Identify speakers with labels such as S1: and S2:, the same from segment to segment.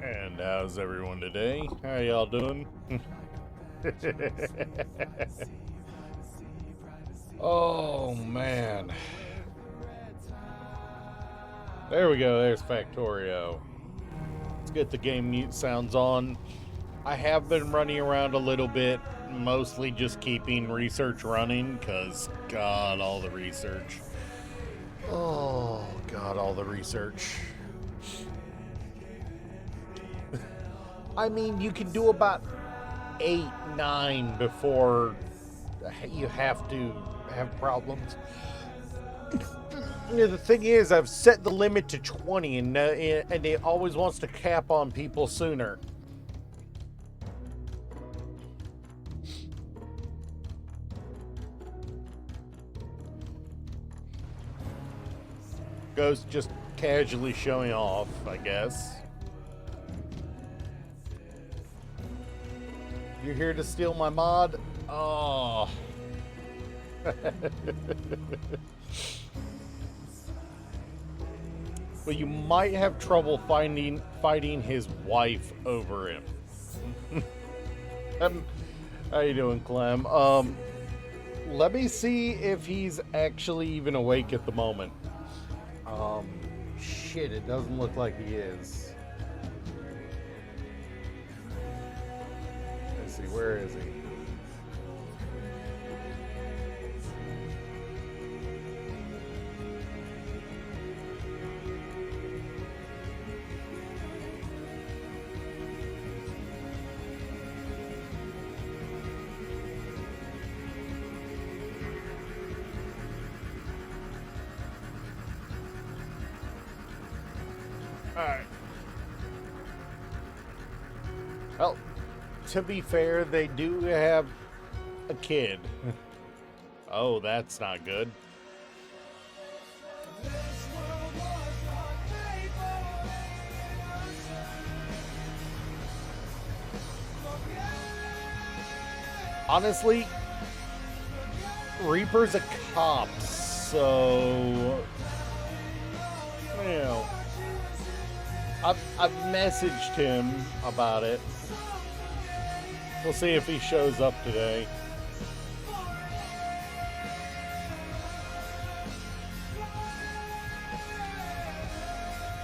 S1: And how's everyone today? How y'all doing? Oh man. There we go, there's Factorio. Let's get the game mute sounds on. I have been running around a little bit, mostly just keeping research running, because God, all the research. Oh, God, all the research. I mean, you can do about 8, 9 before you have to have problems. The thing is, I've set the limit to 20, and it always wants to cap on people sooner. Ghost just casually showing off, I guess. You're here to steal my mod? Oh. But you might have trouble fighting his wife over him. How you doing, Clem? Let me see if he's actually even awake at the moment. Shit, it doesn't look like he is. Let's see, where is he? Alright. Well, to be fair, they do have a kid. Oh, that's not good. Honestly, Reaper's a cop, so you know, I've messaged him about it. We'll see if he shows up today.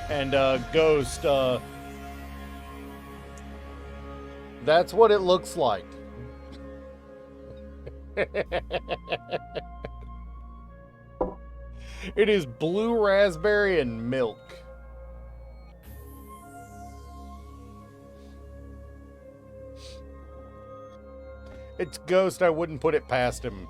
S1: And Ghost, that's what it looks like. It is blue raspberry and milk. It's Ghost, I wouldn't put it past him.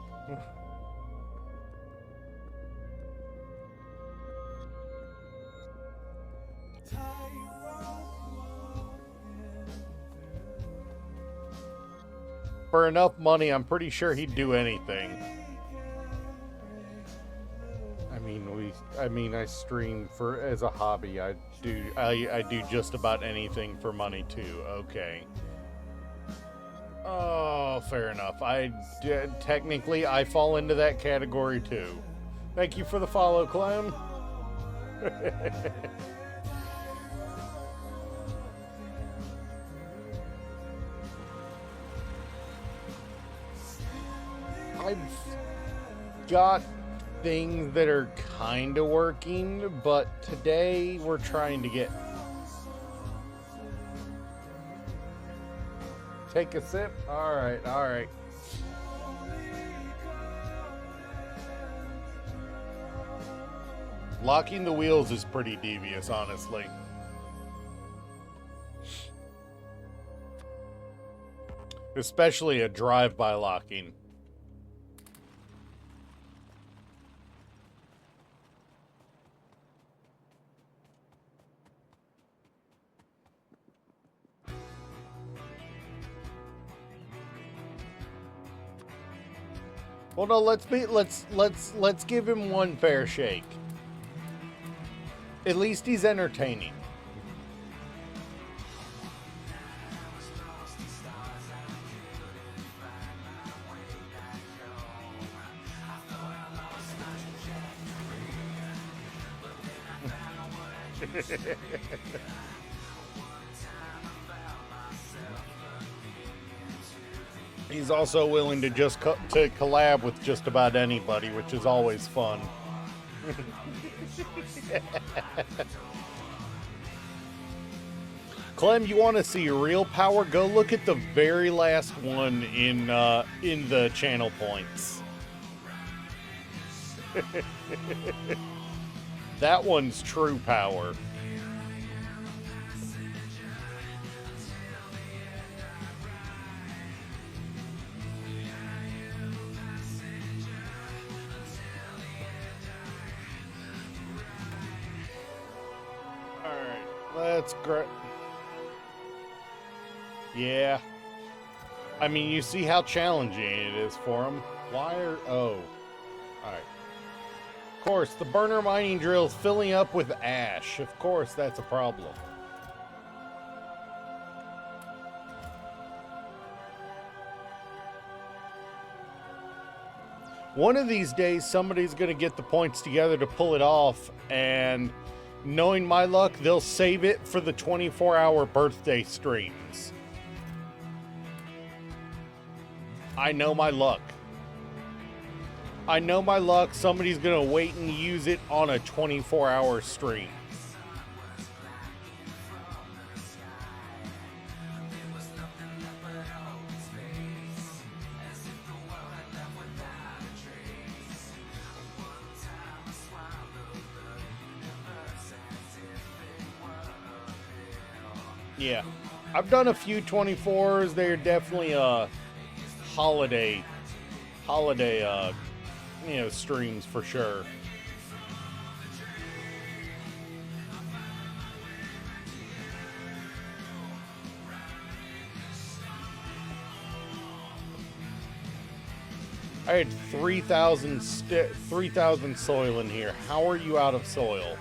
S1: For enough money, I'm pretty sure he'd do anything. I mean, I stream for as a hobby. I do just about anything for money too. Okay. Oh, fair enough. Technically, I fall into that category too. Thank you for the follow, Clem. I've got things that are kind of working, but today we're trying to get... Take a sip? Alright, alright. Locking the wheels is pretty devious, honestly. Especially a drive-by locking. Well, no, let's give him one fair shake. At least he's entertaining. He's also willing to just to collab with just about anybody, which is always fun. Clem, you want to see real power? Go look at the very last one in the channel points. That one's true power. Alright, that's great. Yeah. I mean, you see how challenging it is for him. Why are... Oh. Alright. Of course, the burner mining drill is filling up with ash. Of course, that's a problem. One of these days, somebody's going to get the points together to pull it off, and knowing my luck, they'll save it for the 24-hour birthday streams. I know my luck. I know my luck. Somebody's going to wait and use it on a 24-hour stream. Yeah. I've done a few 24s. They're definitely holiday streams for sure. I had 3,000 soil in here. How are you out of soil?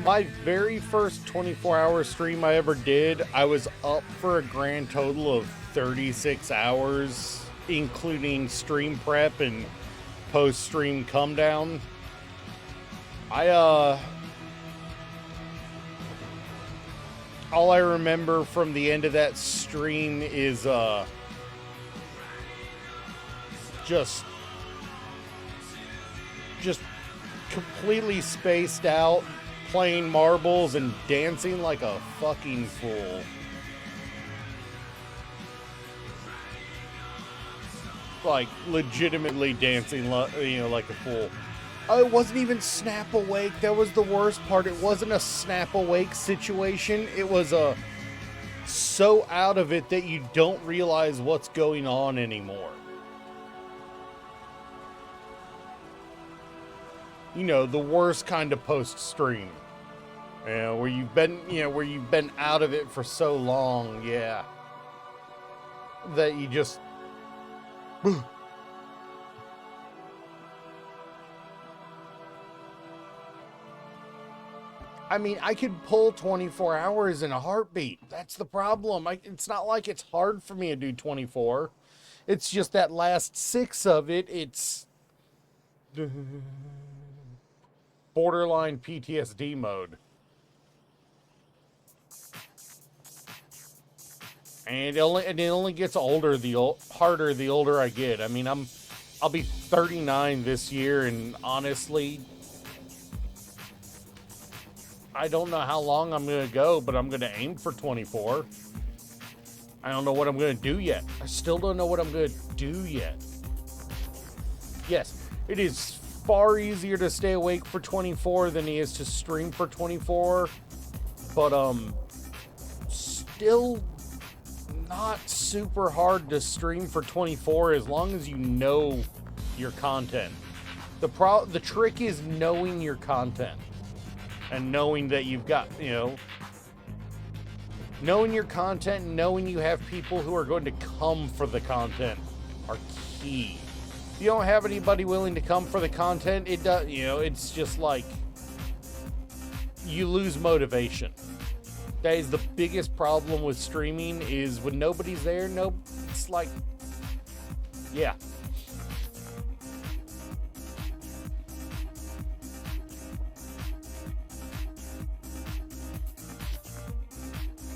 S1: My very first 24-hour stream I ever did, I was up for a grand total of 36 hours, including stream prep and post-stream come down. All I remember from the end of that stream is just completely spaced out, playing marbles and dancing like a fucking fool. Like, legitimately dancing, like a fool. Oh, it wasn't even snap awake. That was the worst part. It wasn't a snap awake situation. It was so out of it that you don't realize what's going on anymore. You know, the worst kind of post-stream. Where you've been out of it for so long, yeah. That you just... I mean, I could pull 24 hours in a heartbeat. That's the problem. It's not like it's hard for me to do 24. It's just that last 6 of it, it's... borderline PTSD mode. And it only gets older harder the older I get. I mean, I'll be 39 this year, and honestly, I don't know how long I'm going to go, but I'm going to aim for 24. I don't know what I'm going to do yet. I still don't know what I'm going to do yet. Yes, it is far easier to stay awake for 24 than it is to stream for 24, but still not super hard to stream for 24 as long as you know your content. The trick is knowing your content and knowing that you've got, knowing your content and knowing you have people who are going to come for the content are key. If you don't have anybody willing to come for the content, it does, it's just like you lose motivation. That is the biggest problem with streaming, is when nobody's there, it's like, yeah.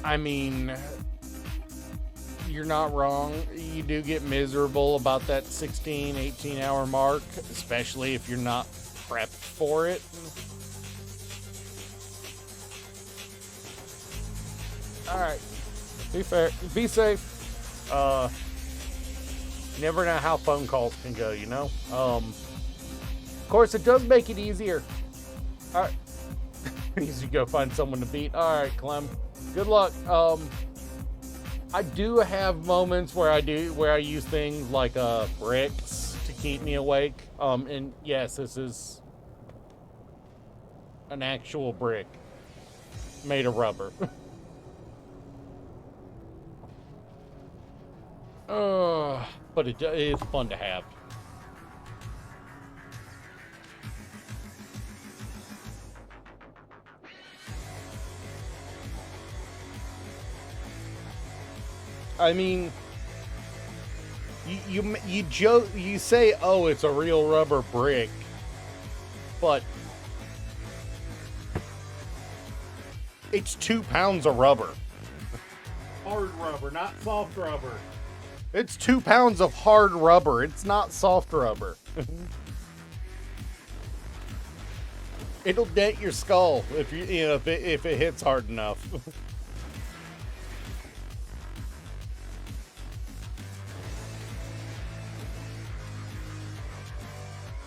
S1: I mean, you're not wrong. You do get miserable about that 16, 18-hour mark, especially if you're not prepped for it. Alright. Be fair. Be safe. Never know how phone calls can go, Of course, it does make it easier. Alright. You go find someone to beat. Alright, Clem. Good luck. I do have moments where I use things like bricks to keep me awake. And yes, this is an actual brick made of rubber. But it is fun to have. I mean, you joke, you say, "Oh, it's a real rubber brick," but it's 2 pounds of rubber. Hard rubber, not soft rubber. It's 2 pounds of hard rubber. It's not soft rubber. It'll dent your skull if if it hits hard enough.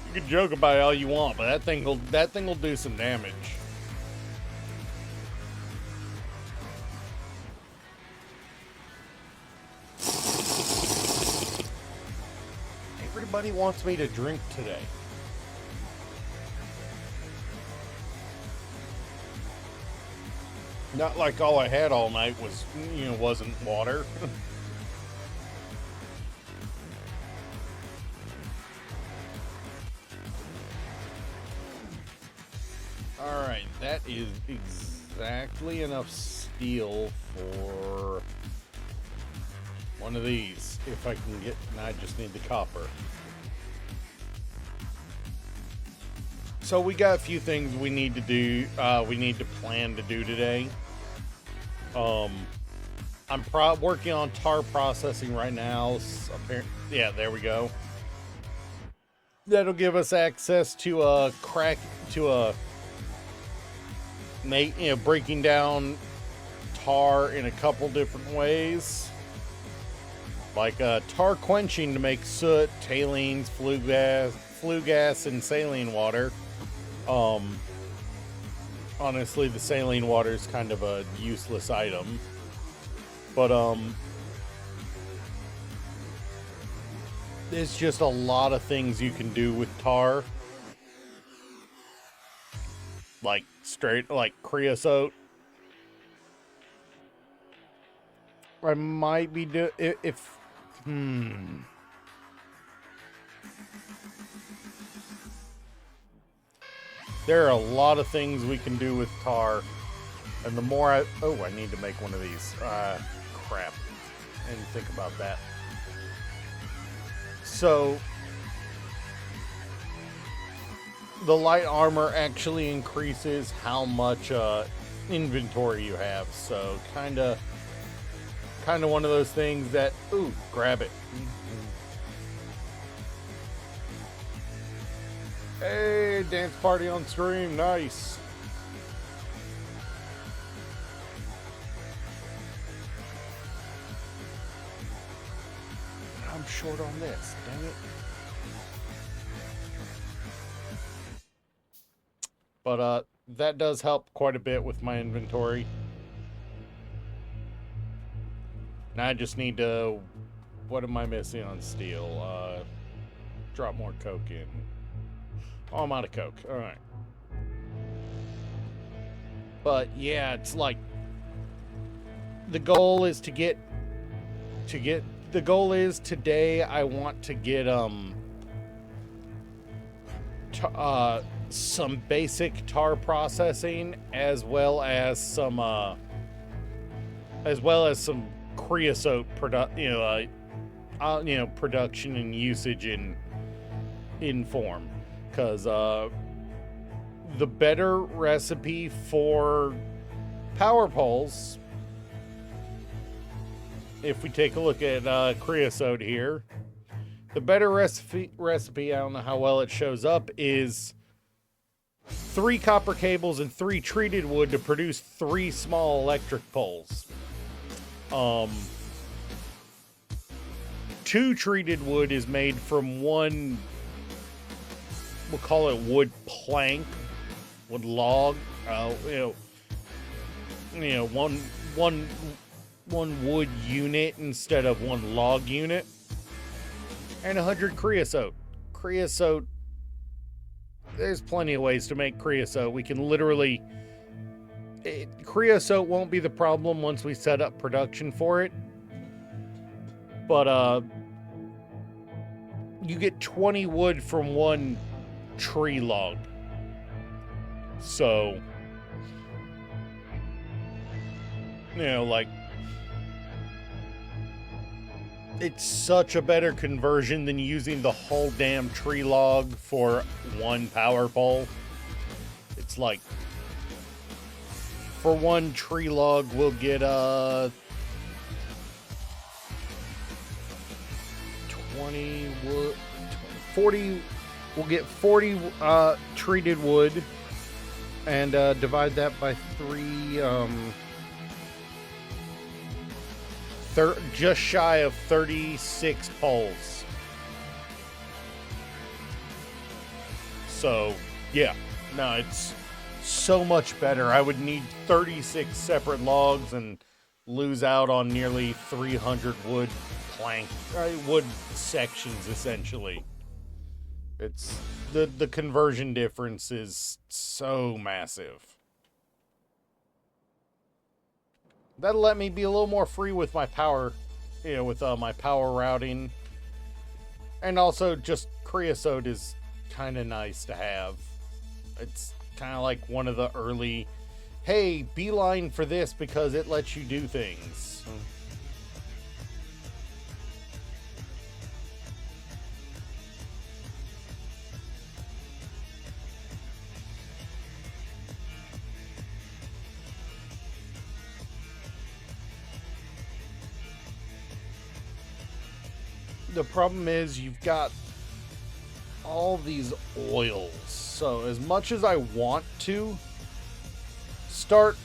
S1: You can joke about it all you want, but that thing will do some damage. Everybody wants me to drink today. Not like all I had all night was, wasn't water. Alright, that is exactly enough steel for one of these. If I can get, and I just need the copper. So we got a few things we need to do, we need to plan to do today. I'm working on tar processing right now. Yeah, there we go. That'll give us access to breaking down tar in a couple different ways. Like tar quenching to make soot, tailings, flue gas, and saline water. Honestly, the saline water is kind of a useless item. But, there's just a lot of things you can do with tar. Like creosote. I might be There are a lot of things we can do with tar. And the more I need to make one of these. Crap. I didn't think about that. So, the light armor actually increases how much inventory you have. So, kind of one of those things that, grab it. Hey, dance party on stream, nice. I'm short on this, dang it. But that does help quite a bit with my inventory. Now I just need to, what am I missing on steel? Drop more coke in. Oh, I'm out of coke. All right. But yeah, it's like the goal is to get the goal is today I want to get some basic tar processing as well as some creosote production and usage in form, because the better recipe for power poles, if we take a look at creosote here, the better recipe, I don't know how well it shows up, is 3 copper cables and 3 treated wood to produce 3 small electric poles. 2 treated wood is made from 1, we'll call it wood plank, wood log, one wood unit instead of 1 log unit, and 100 creosote. Creosote, there's plenty of ways to make creosote. We can literally, creosote won't be the problem once we set up production for it, but you get 20 wood from 1 tree log. So, like, it's such a better conversion than using the whole damn tree log for 1 power pole. It's like, for 1 tree log, we'll get 20 wood, 40. We'll get 40 treated wood, and divide that by 3. Just shy of 36 poles. So, yeah. No, it's so much better. I would need 36 separate logs and lose out on nearly 300 wood sections, essentially. It's the conversion difference is so massive. That'll let me be a little more free with my power, with my power routing. And also, just creosote is kind of nice to have. It's kind of like one of the early, hey, beeline for this because it lets you do things. The problem is you've got all these oils. So as much as I want to start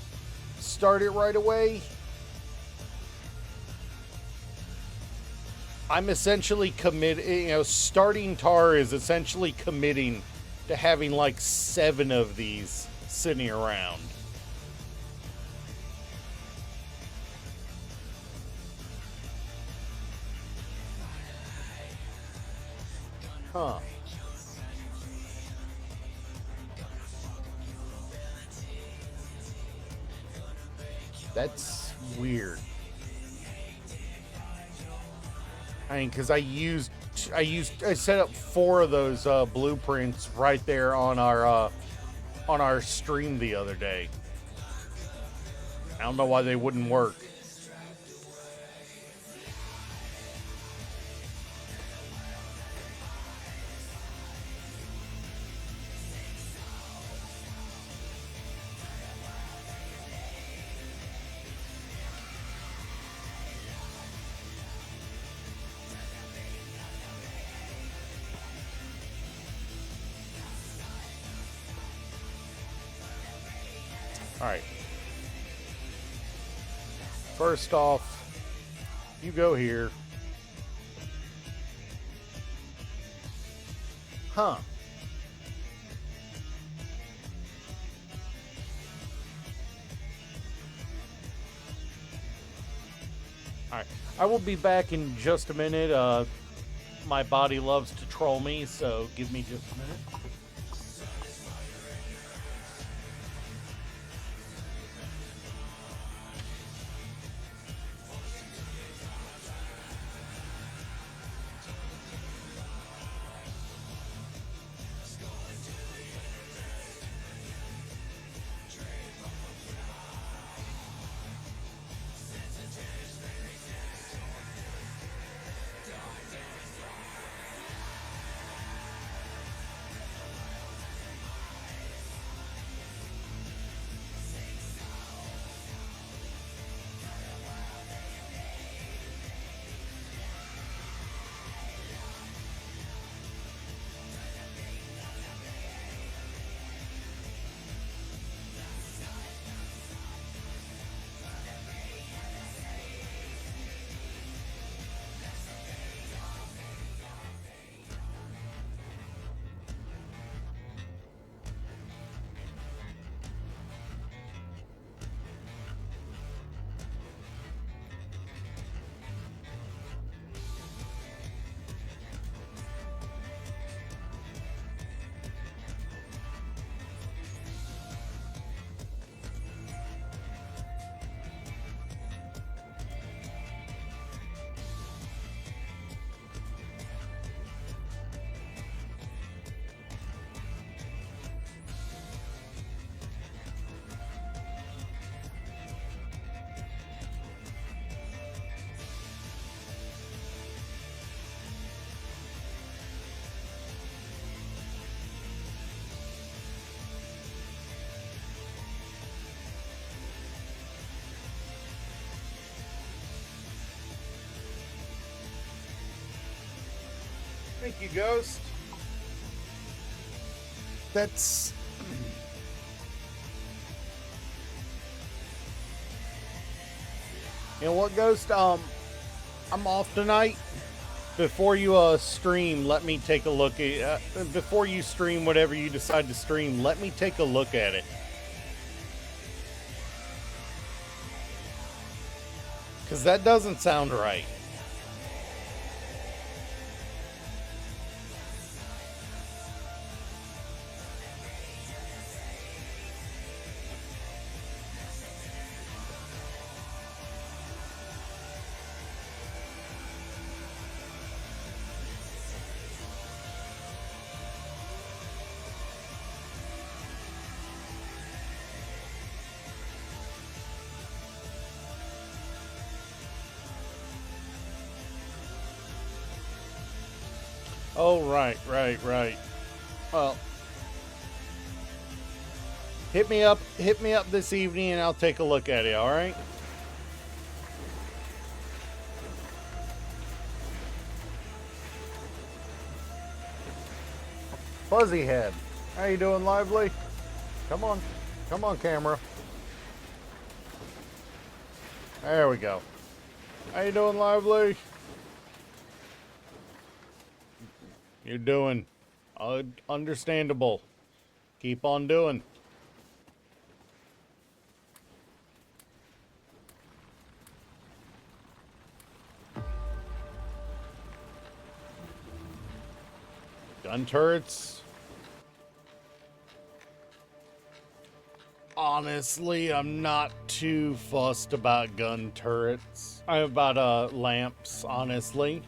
S1: it right away, I'm essentially committed. Starting tar is essentially committing to having like 7 of these sitting around. Huh. That's weird. I mean, because I set up 4 of those blueprints right there on our stream the other day. I don't know why they wouldn't work. Alright. First off, you go here. Huh. Alright. I will be back in just a minute. My body loves to troll me, so give me just a minute. Thank you, Ghost. That's... You know what, Ghost? I'm off tonight. Before you stream, let me take a look at... before you stream whatever you decide to stream, let me take a look at it. Because that doesn't sound right. Oh, right. Well, hit me up this evening and I'll take a look at it, all right? Fuzzy Head, how you doing, Lively? Come on, camera. There we go. How you doing, Lively? You're doing understandable. Keep on doing. Gun turrets. Honestly, I'm not too fussed about gun turrets. I'm about lamps, honestly.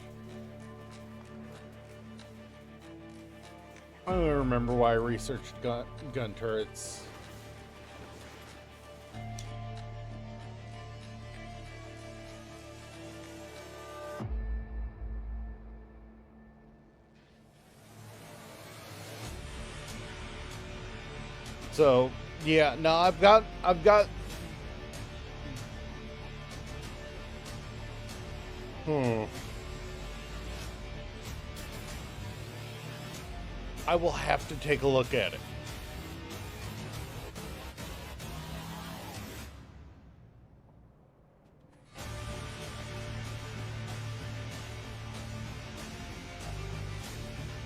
S1: I don't remember why I researched gun turrets. So, yeah, no, I've got I will have to take a look at it.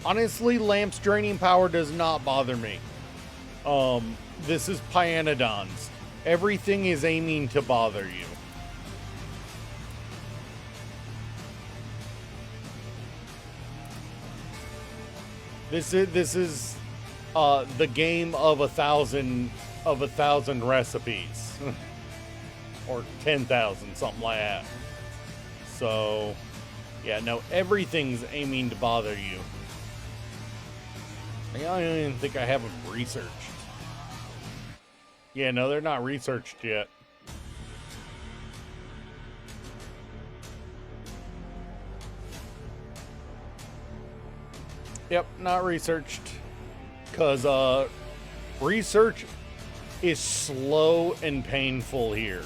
S1: Honestly, lamps draining power does not bother me. This is Pyanodons. Everything is aiming to bother you. This is the game of 1,000 recipes, or 10,000, something like that. So, yeah, no, everything's aiming to bother you. I don't even think I have them researched. Yeah, no, they're not researched yet. Yep, not researched. Because research is slow and painful here.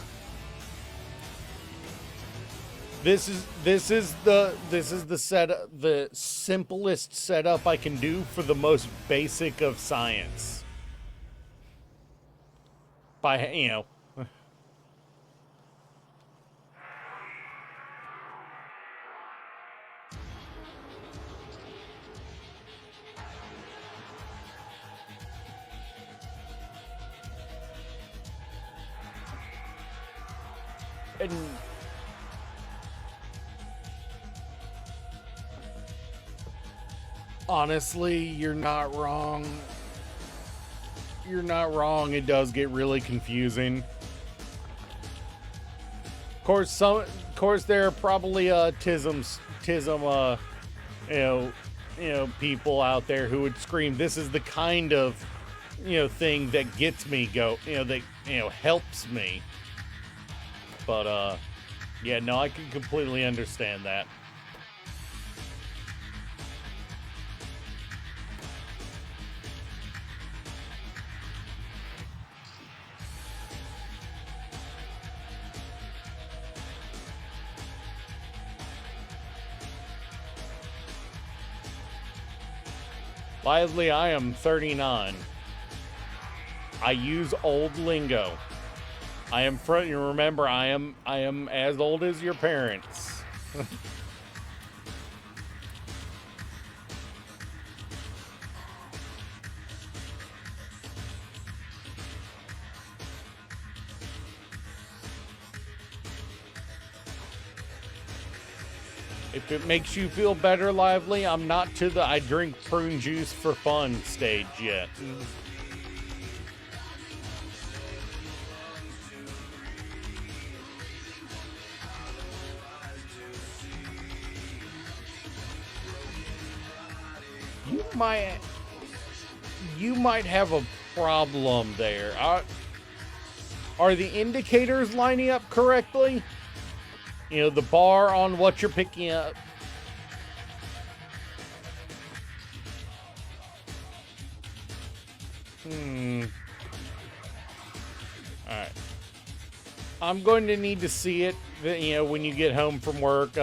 S1: This is the simplest setup I can do for the most basic of science. By, you know. And honestly, you're not wrong. You're not wrong. It does get really confusing. Of course, there are probably TISM, people out there who would scream, "This is the kind of, thing that gets me that helps me." But yeah, no, I can completely understand that. Lively, I am 39. I use old lingo. I am you remember I am as old as your parents. If it makes you feel better, Lively, I'm not to the I drink prune juice for fun stage yet. You might have a problem there. Are the indicators lining up correctly? You know, the bar on what you're picking up. Alright. I'm going to need to see it, you know, when you get home from work.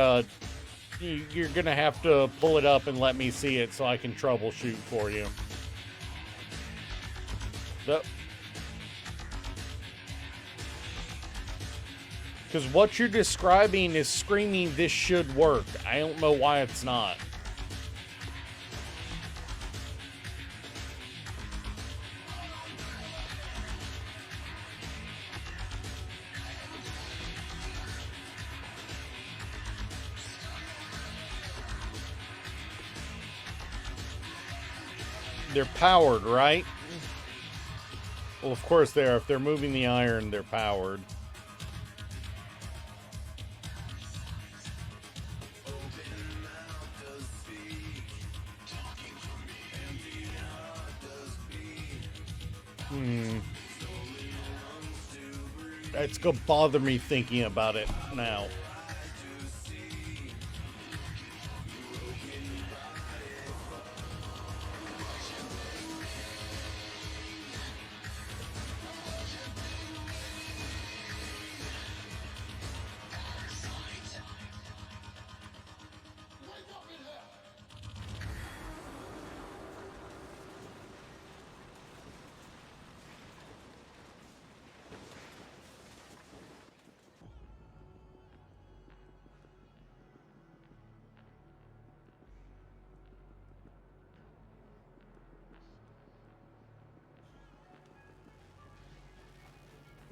S1: You're going to have to pull it up and let me see it so I can troubleshoot for you. Because what you're describing is screaming, this should work. I don't know why it's not. They're powered, right? Well, of course they are. If they're moving the iron, they're powered. It's gonna bother me thinking about it now.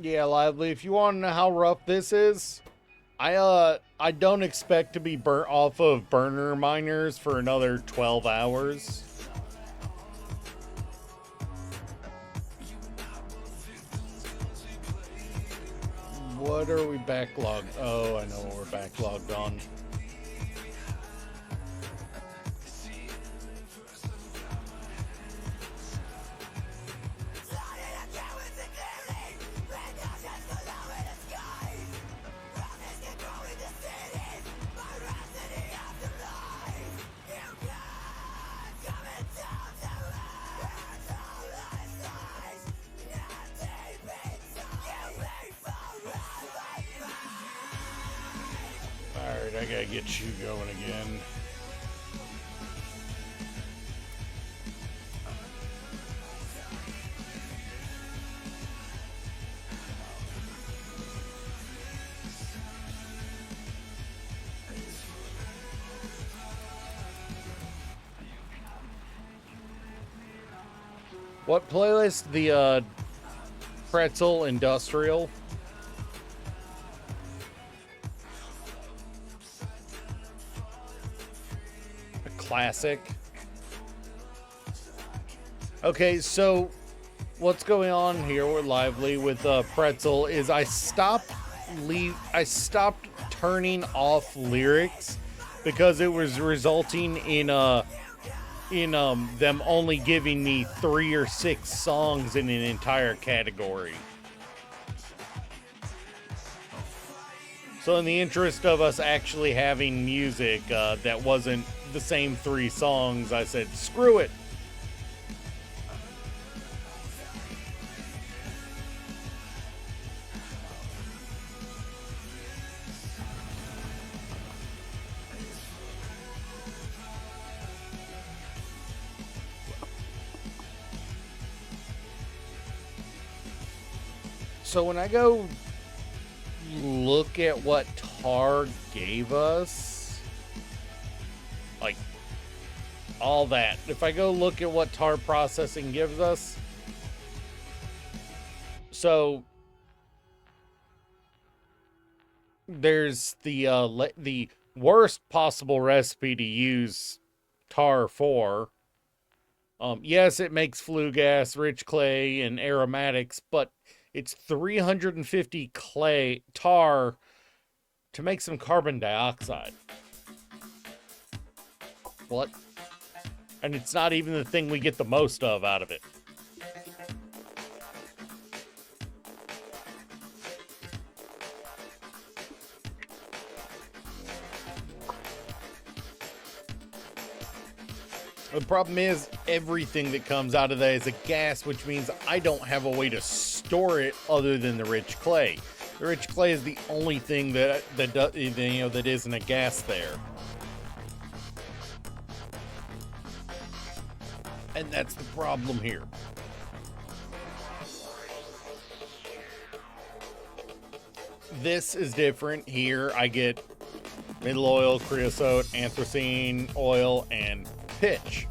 S1: Yeah, Lively, if you want to know how rough this is, I don't expect to be burnt off of burner miners for another 12 hours. What are we backlogged? Oh, I know what we're backlogged on. Alright, I gotta get you going again. What playlist? The Pretzel Industrial. A classic. Okay, so what's going on here with Lively with Pretzel is I stopped turning off lyrics because it was resulting in them only giving me 3 or 6 songs in an entire category. So in the interest of us actually having music that wasn't the same 3 songs, I said, screw it. So when I go look at what Tar gave us, like all that, if I go look at what Tar processing gives us, so there's the worst possible recipe to use Tar for. Yes, it makes flue gas, rich clay, and aromatics, but it's 350 clay tar to make some carbon dioxide. What? And it's not even the thing we get the most of out of it. The problem is everything that comes out of that is a gas, which means I don't have a way to store it other than the rich clay. The rich clay is the only thing that isn't a gas there. And that's the problem here. This is different. Here I get middle oil, creosote, anthracene oil, and pitch.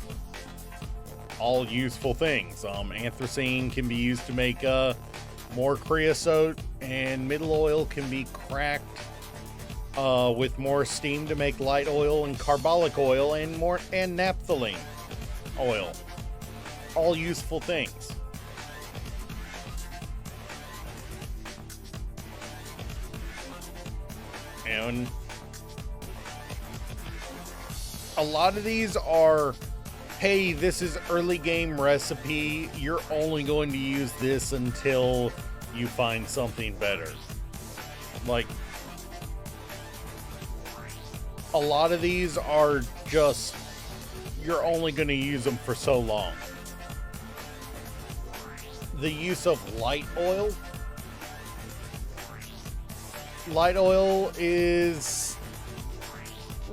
S1: All useful things. Anthracene can be used to make more creosote, and middle oil can be cracked with more steam to make light oil and carbolic oil and naphthalene oil. All useful things. And a lot of these are, hey, this is early game recipe. You're only going to use this until you find something better. Like, a lot of these are just, you're only going to use them for so long. The use of light oil. Light oil is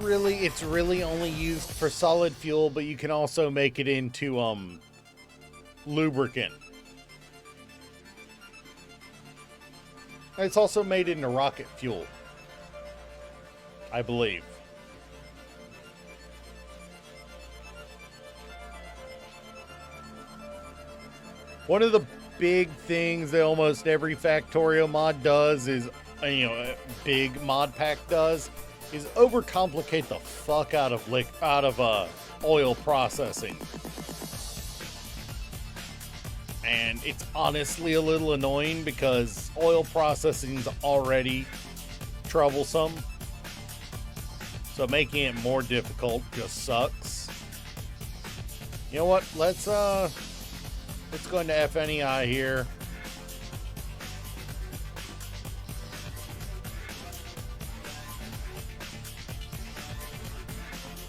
S1: it's really only used for solid fuel, but you can also make it into lubricant. It's also made into rocket fuel, I believe. One of the big things that almost every Factorio mod does is, a big mod pack does, is overcomplicate the fuck out of oil processing. And it's honestly a little annoying because oil processing is already troublesome. So making it more difficult just sucks. You know what? Let's go into FNEI here.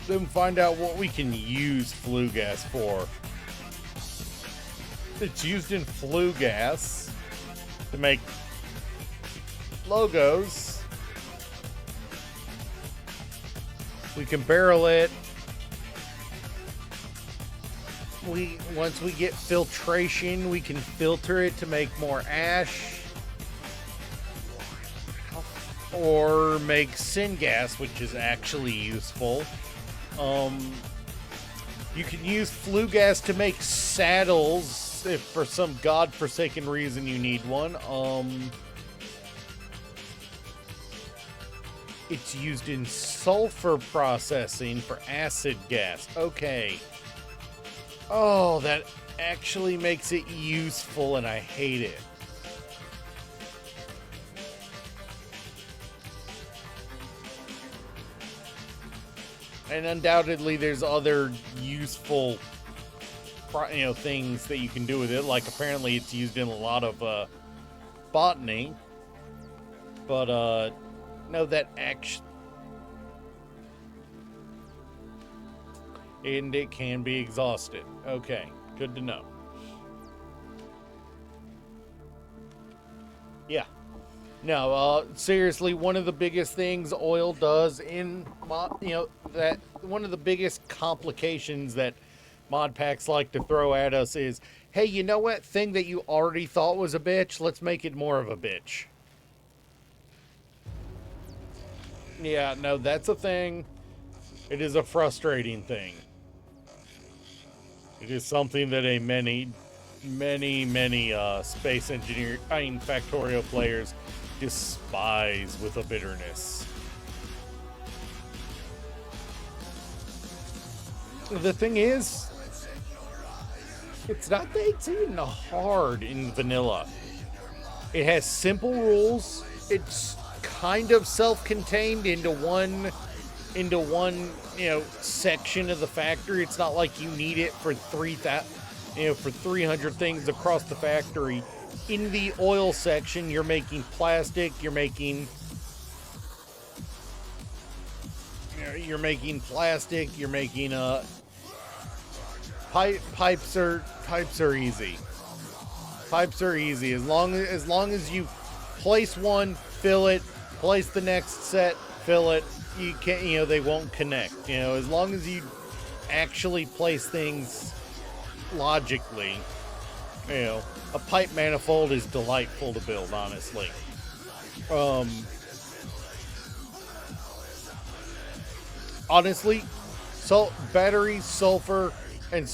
S1: Then find out what we can use flue gas for. It's used in flue gas to make logos. We can barrel it. Once we get filtration, we can filter it to make more ash. Or make syngas, which is actually useful. You can use flue gas to make saddles if for some godforsaken reason you need one. It's used in sulfur processing for acid gas. Okay. Oh, that actually makes it useful, and I hate it. And undoubtedly, there's other useful, things that you can do with it. Like, apparently, it's used in a lot of botany. But no, that actually, and it can be exhausted. Okay, good to know. Yeah. No, seriously, one of the biggest things oil does in that one of the biggest complications that mod packs like to throw at us is, hey, you know what? Thing that you already thought was a bitch, let's make it more of a bitch. Yeah, no, that's a thing. It is a frustrating thing. It is something that many space engineer, Factorio players despise with a bitterness. The thing is, it's not that it's even hard in vanilla. It has simple rules. It's kind of self-contained into one section of the factory. It's not like you need it for 300 things across the factory. In the oil section, you're making plastic, you're making pipes are easy. Pipes are easy as long as you place one, fill it, place the next set, fill it. You can't, they won't connect. As long as you actually place things logically, a pipe manifold is delightful to build, honestly. Honestly, batteries, sulfur, and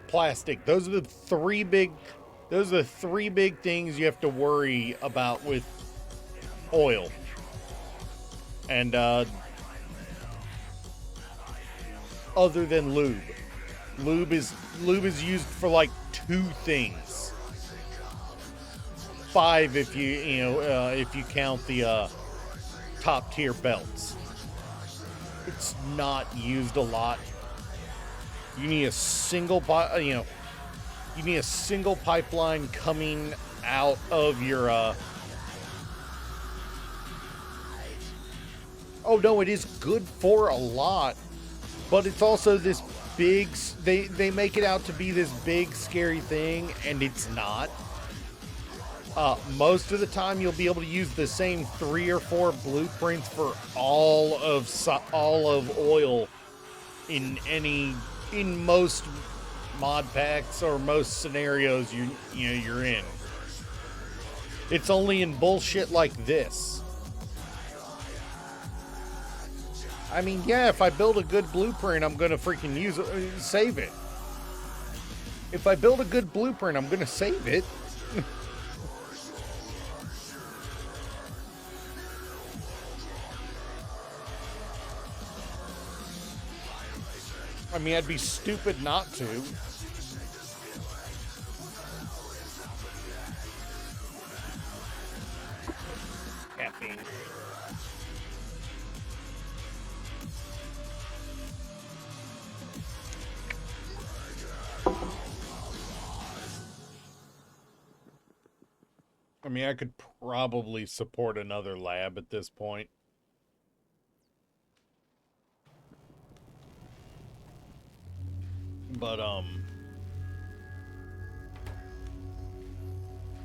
S1: plastic. Those are the three big things you have to worry about with oil. And other than lube. Lube is used for like 2 things. 5 if you count the top tier belts. It's not used a lot. You need a single pipeline coming out of your oh no, it is good for a lot, but it's also this big, they make it out to be this big scary thing, and it's not. Most of the time you'll be able to use the same 3 or 4 blueprints for all of oil in most mod packs or most scenarios you're in. It's only in bullshit like this. I mean, yeah, if I build a good blueprint, I'm gonna freaking save it. If I build a good blueprint, I'm gonna save it. I mean, I'd be stupid not to. Caffeine. I mean, I could probably support another lab at this point. But,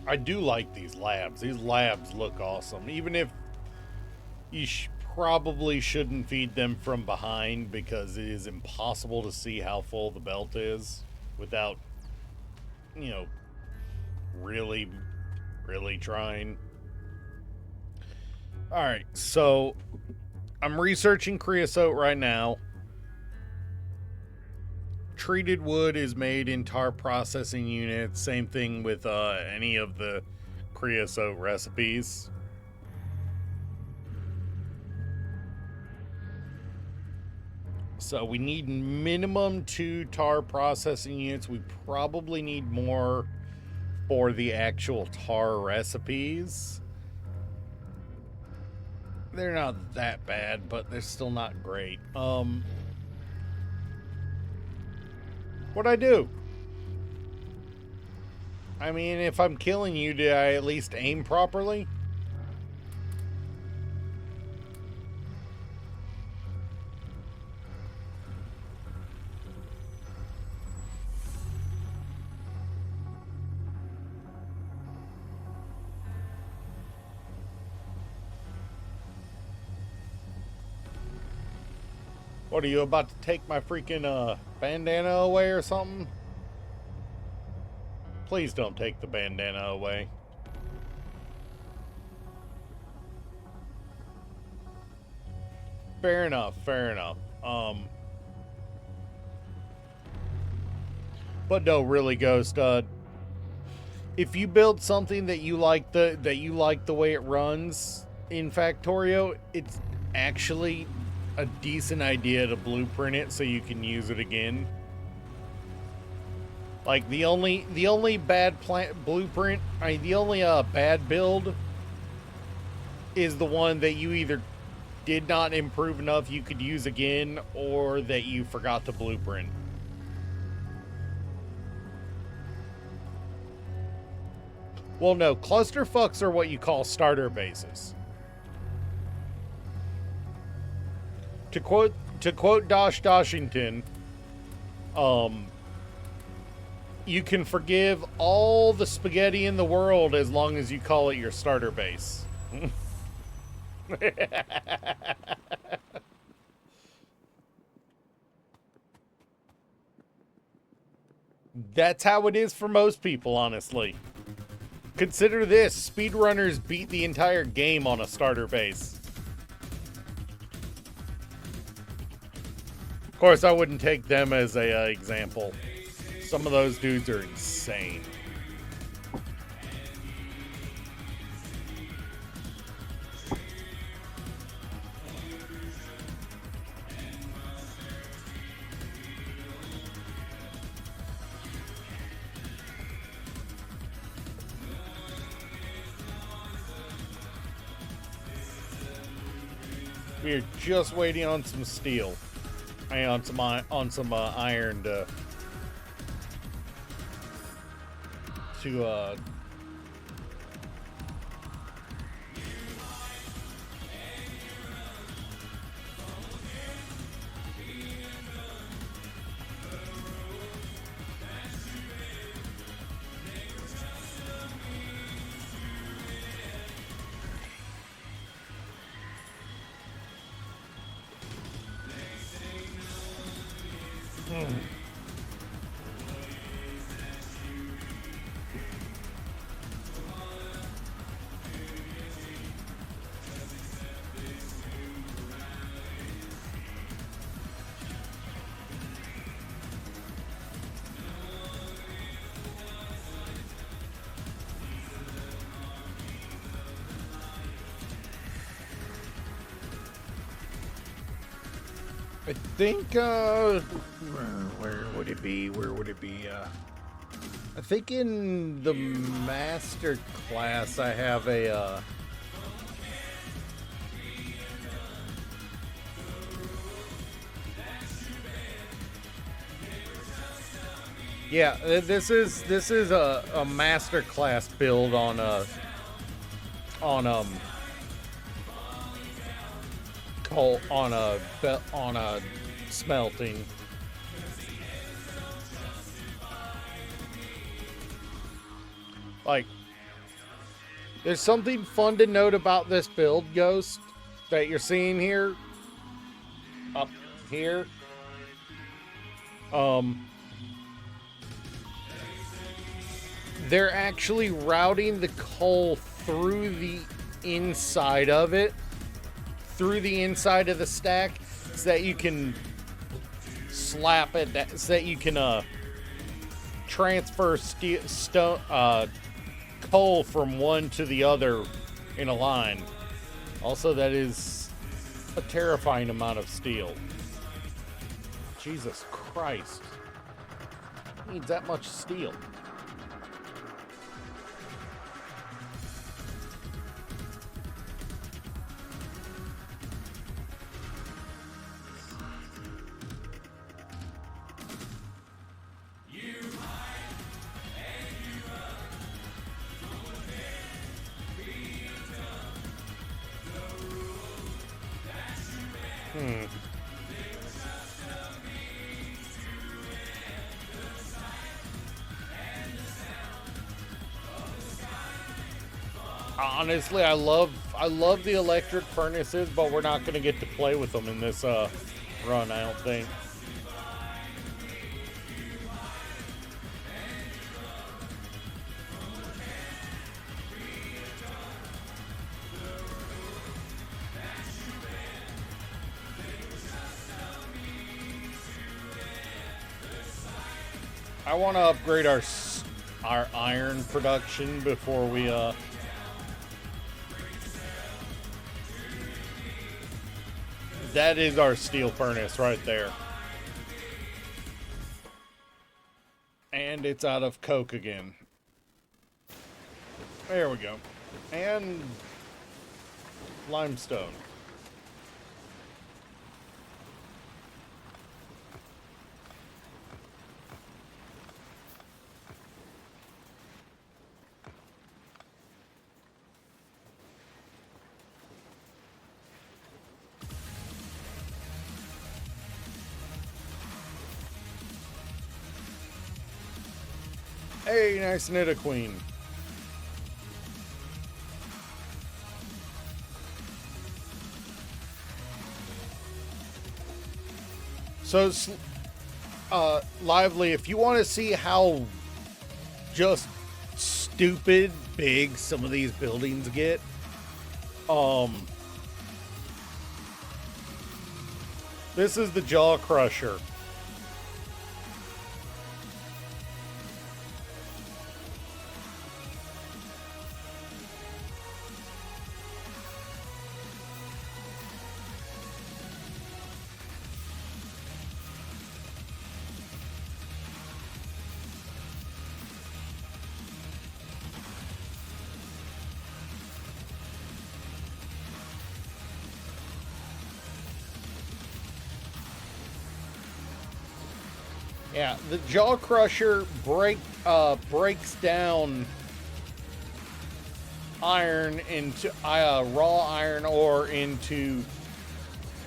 S1: I do like these labs. These labs look awesome. Even if you probably shouldn't feed them from behind because it is impossible to see how full the belt is without, really, really trying. Alright, so I'm researching creosote right now. Treated wood is made in tar processing units. Same thing with any of the creosote recipes. So we need minimum 2 tar processing units. We probably need more for the actual tar recipes. They're not that bad, but they're still not great. What'd I do? I mean, if I'm killing you, did I at least aim properly? What, are you about to take my freaking bandana away or something? Please don't take the bandana away. Fair enough, fair enough. But no, really, Ghost, if you build something that you like the way it runs in Factorio, it's actually a decent idea to blueprint it so you can use it again. Like the only bad blueprint, the only bad build is the one that you either did not improve enough you could use again, or that you forgot to blueprint. Well, no, clusterfucks are what you call starter bases. To quote Dosh Doshington, you can forgive all the spaghetti in the world as long as you call it your starter base. That's how it is for most people, honestly. Consider this, speedrunners beat the entire game on a starter base. Of course, I wouldn't take them as a example. Some of those dudes are insane. We're just waiting on some steel. On some iron to I think, where would it be? I think in the master class I have a, yeah, this is a master class build on coal, on a smelting. Like, there's something fun to note about this build, Ghost, that you're seeing here. Up here. They're actually routing the coal through the inside of it. Through the inside of the stack, so that you can slap it, so that you can transfer coal from one to the other in a line. Also, that is a terrifying amount of steel. Jesus Christ. Who needs that much steel? Honestly, I love the electric furnaces, but we're not going to get to play with them in this run, I don't think. I want to upgrade our iron production before we that is our steel furnace right there. And it's out of coke again. There we go. And limestone. Hey, nice Nidoqueen. So, Lively, if you want to see how just stupid big some of these buildings get, this is the Jaw Crusher. Yeah, the Jaw Crusher breaks down iron into raw iron ore into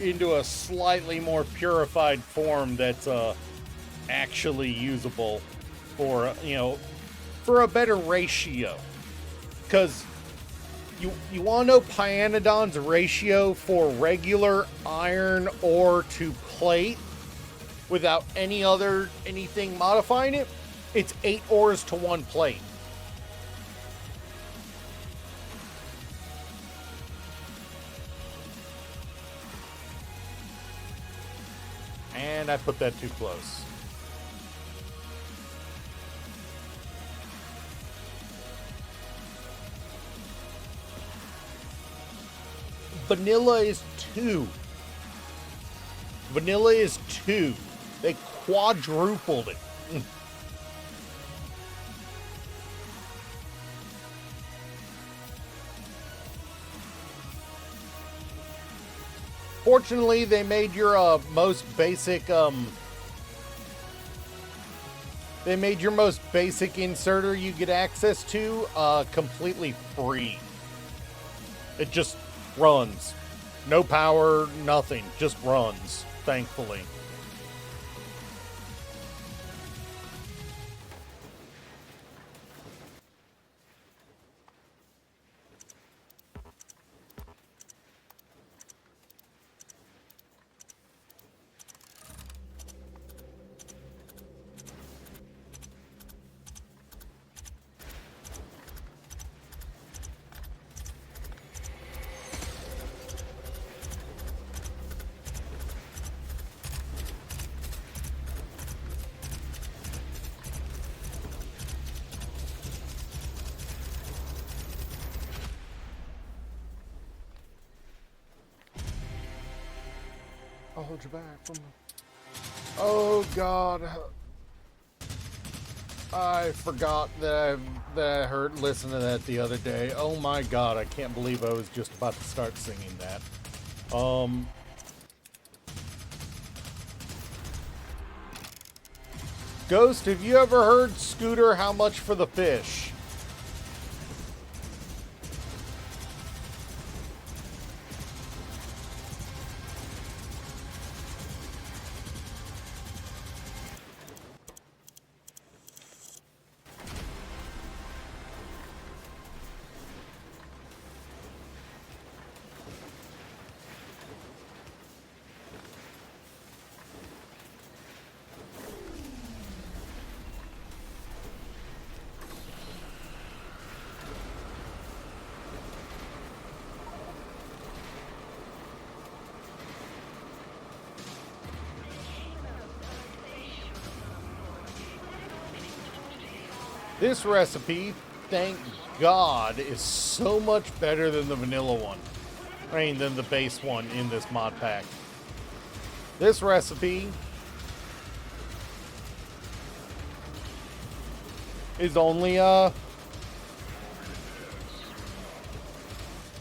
S1: a slightly more purified form that's actually usable for for a better ratio. Because you want to know Pyanodon's ratio for regular iron ore to plate without anything modifying it? It's 8 ores to 1 plate. And I put that too close. Vanilla is 2. Vanilla is 2. They quadrupled it. Fortunately, they made your most basic inserter you get access to completely free. It just runs. No power, nothing. Just runs, thankfully. I'll hold you back from... Oh, God. I forgot that I listened to that the other day. Oh, my God. I can't believe I was just about to start singing that. Ghost, have you ever heard Scooter, How Much for the Fish? This recipe, thank God, is so much better than the vanilla one. I mean, than the base one in this mod pack. This recipe is only,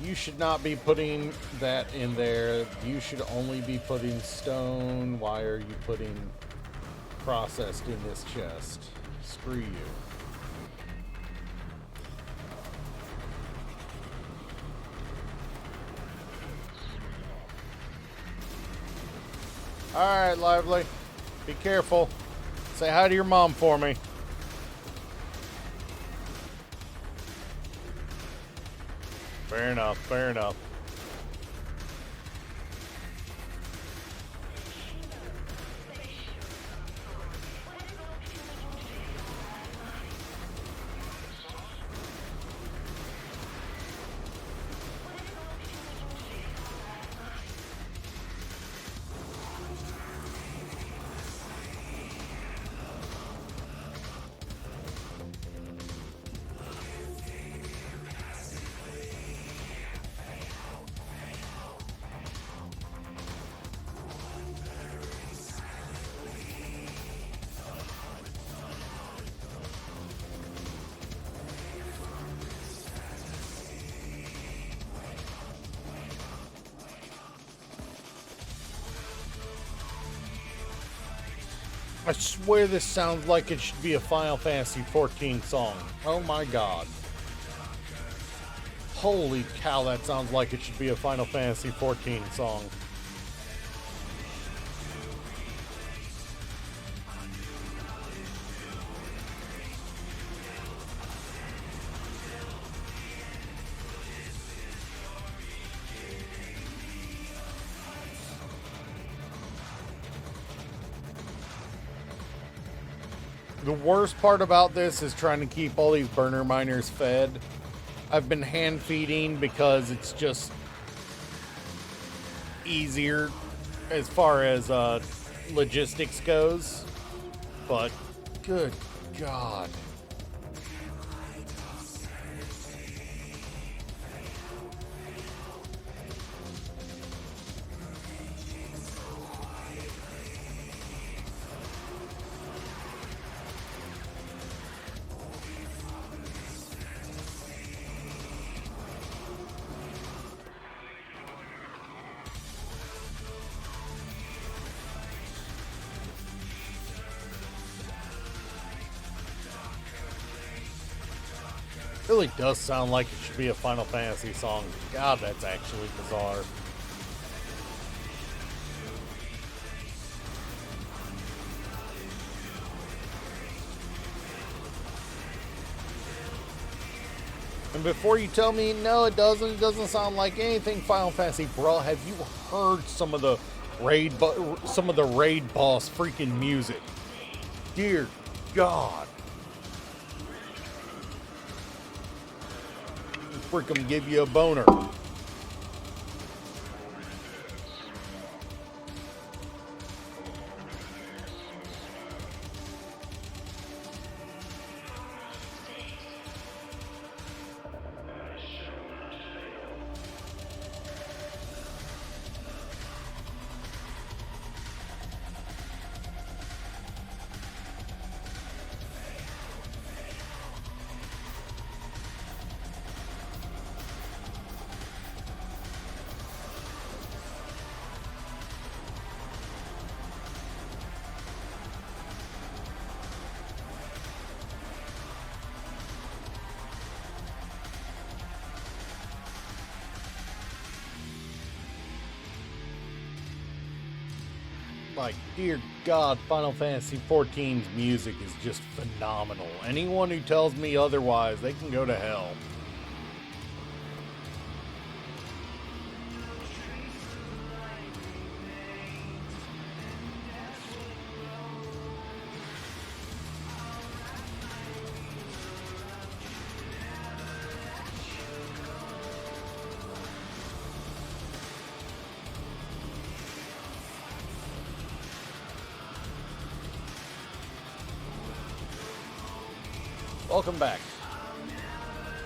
S1: you should not be putting that in there. You should only be putting stone. Why are you putting processed in this chest? Screw you. Alright, Lively. Be careful. Say hi to your mom for me. Fair enough, fair enough. I swear this sounds like it should be a Final Fantasy XIV song. Oh my god. Holy cow, that sounds like it should be a Final Fantasy XIV song. The worst part about this is trying to keep all these burner miners fed. I've been hand feeding because it's just easier as far as logistics goes. But good God. Really does sound like it should be a Final Fantasy song. God, that's actually bizarre. And before you tell me, no, it doesn't sound like anything Final Fantasy, bro, have you heard some of the raid boss freaking music? Dear God. Freaking give you a boner. Like, dear God, Final Fantasy XIV's music is just phenomenal. Anyone who tells me otherwise, they can go to hell. Welcome back.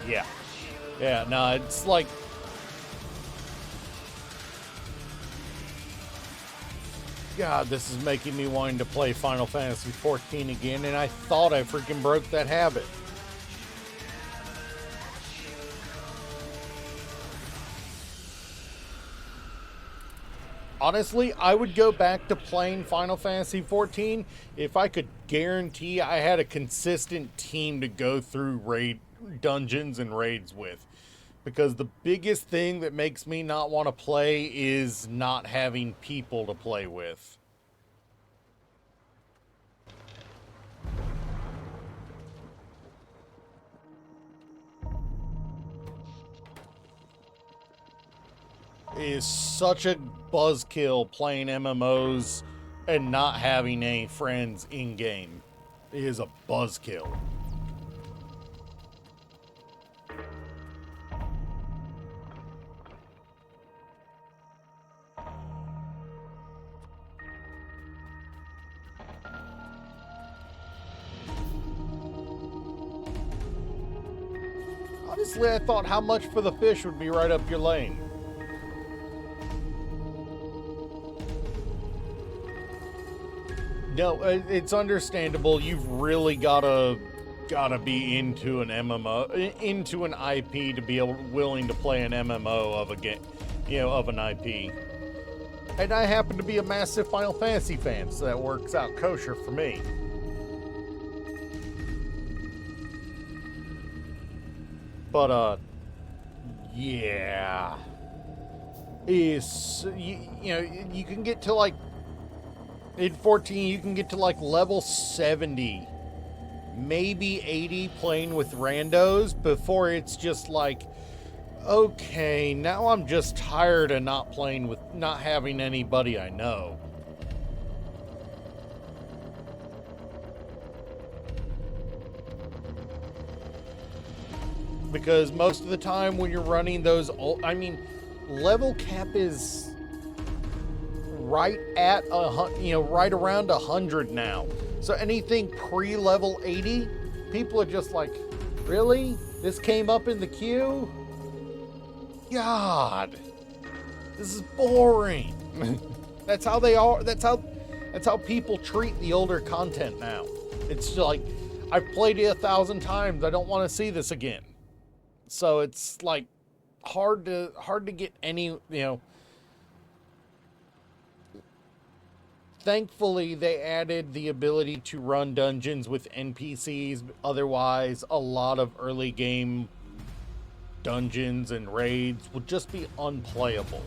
S1: Yeah. Yeah, no, it's like... God, this is making me wanting to play Final Fantasy XIV again, and I thought I freaking broke that habit. Honestly, I would go back to playing Final Fantasy XIV if I could guarantee I had a consistent team to go through raid dungeons and raids with. Because the biggest thing that makes me not want to play is not having people to play with. It is such a buzzkill playing MMOs and not having any friends in-game. It is a buzzkill. Honestly, I thought how much for the fish would be right up your lane. No, it's understandable. You've really gotta be into an MMO, into an IP to be willing to play an MMO of a game, of an IP. And I happen to be a massive Final Fantasy fan, so that works out kosher for me. But yeah, you can get to like. In 14, you can get to like level 70, maybe 80 playing with randos before it's just like, okay, now I'm just tired of not having anybody I know. Because most of the time when you're running those, level cap is right at right around 100 now. So anything pre-level 80, people are just like, really? This came up in the queue? God, this is boring. That's how they are. That's how people treat the older content now. It's like, I've played it 1,000 times. I don't want to see this again. So it's like hard to get any, Thankfully, they added the ability to run dungeons with NPCs. Otherwise, a lot of early game dungeons and raids would just be unplayable.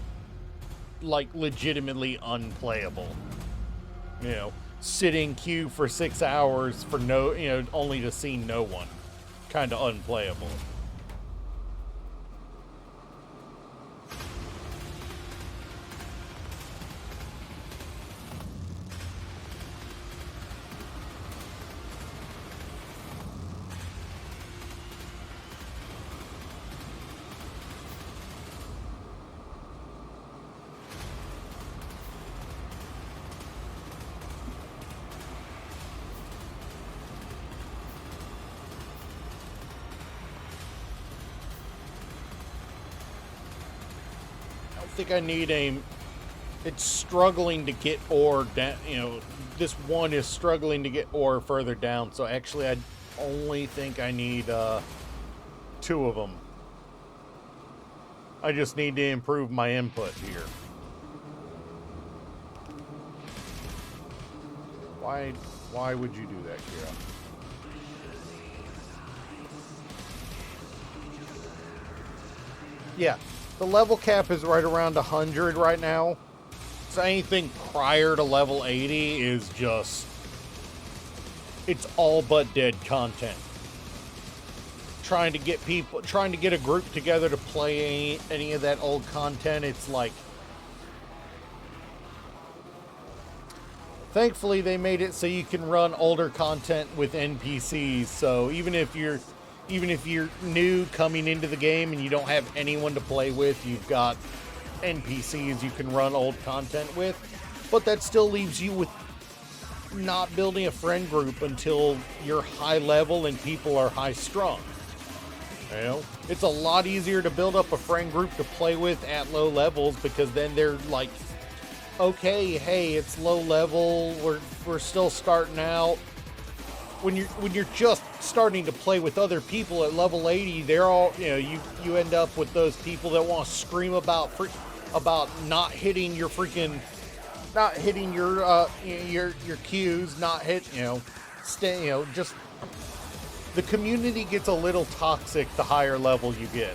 S1: Like, legitimately unplayable. Sit in queue for 6 hours for only to see no one. Kind of unplayable. I think I need it's struggling to get ore down, this one is struggling to get ore further down, so actually I only think I need 2 of them. I just need to improve my input here. Why would you do that, Kira? Yeah. The level cap is right around 100 right now. So anything prior to level 80 is just... it's all but dead content. Trying to get a group together to play any of that old content, it's like... Thankfully, they made it so you can run older content with NPCs, so even if you're new coming into the game and you don't have anyone to play with, you've got NPCs you can run old content with, but that still leaves you with not building a friend group until you're high level and people are high strung. You know, it's a lot easier to build up a friend group to play with at low levels, because then they're like, okay, hey, it's low level, we're still starting out. When you're just starting to play with other people at level 80, they're all, you know, you end up with those people that want to scream about not hitting your freaking, not hitting your cues, not hit, just the community gets a little toxic the higher level you get.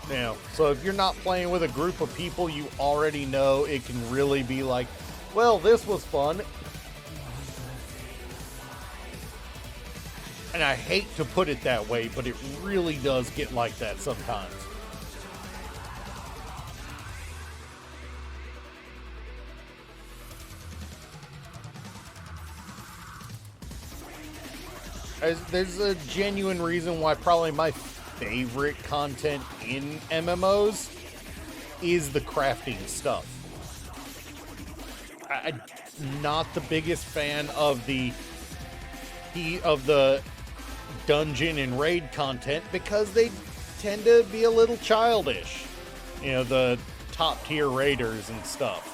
S1: Now, so if you're not playing with a group of people you already know, it can really be like, well, this was fun. And I hate to put it that way, but it really does get like that sometimes. There's a genuine reason why probably my favorite content in MMOs is the crafting stuff. I'm not the biggest fan of the dungeon and raid content, because they tend to be a little childish. You know, the top tier raiders and stuff.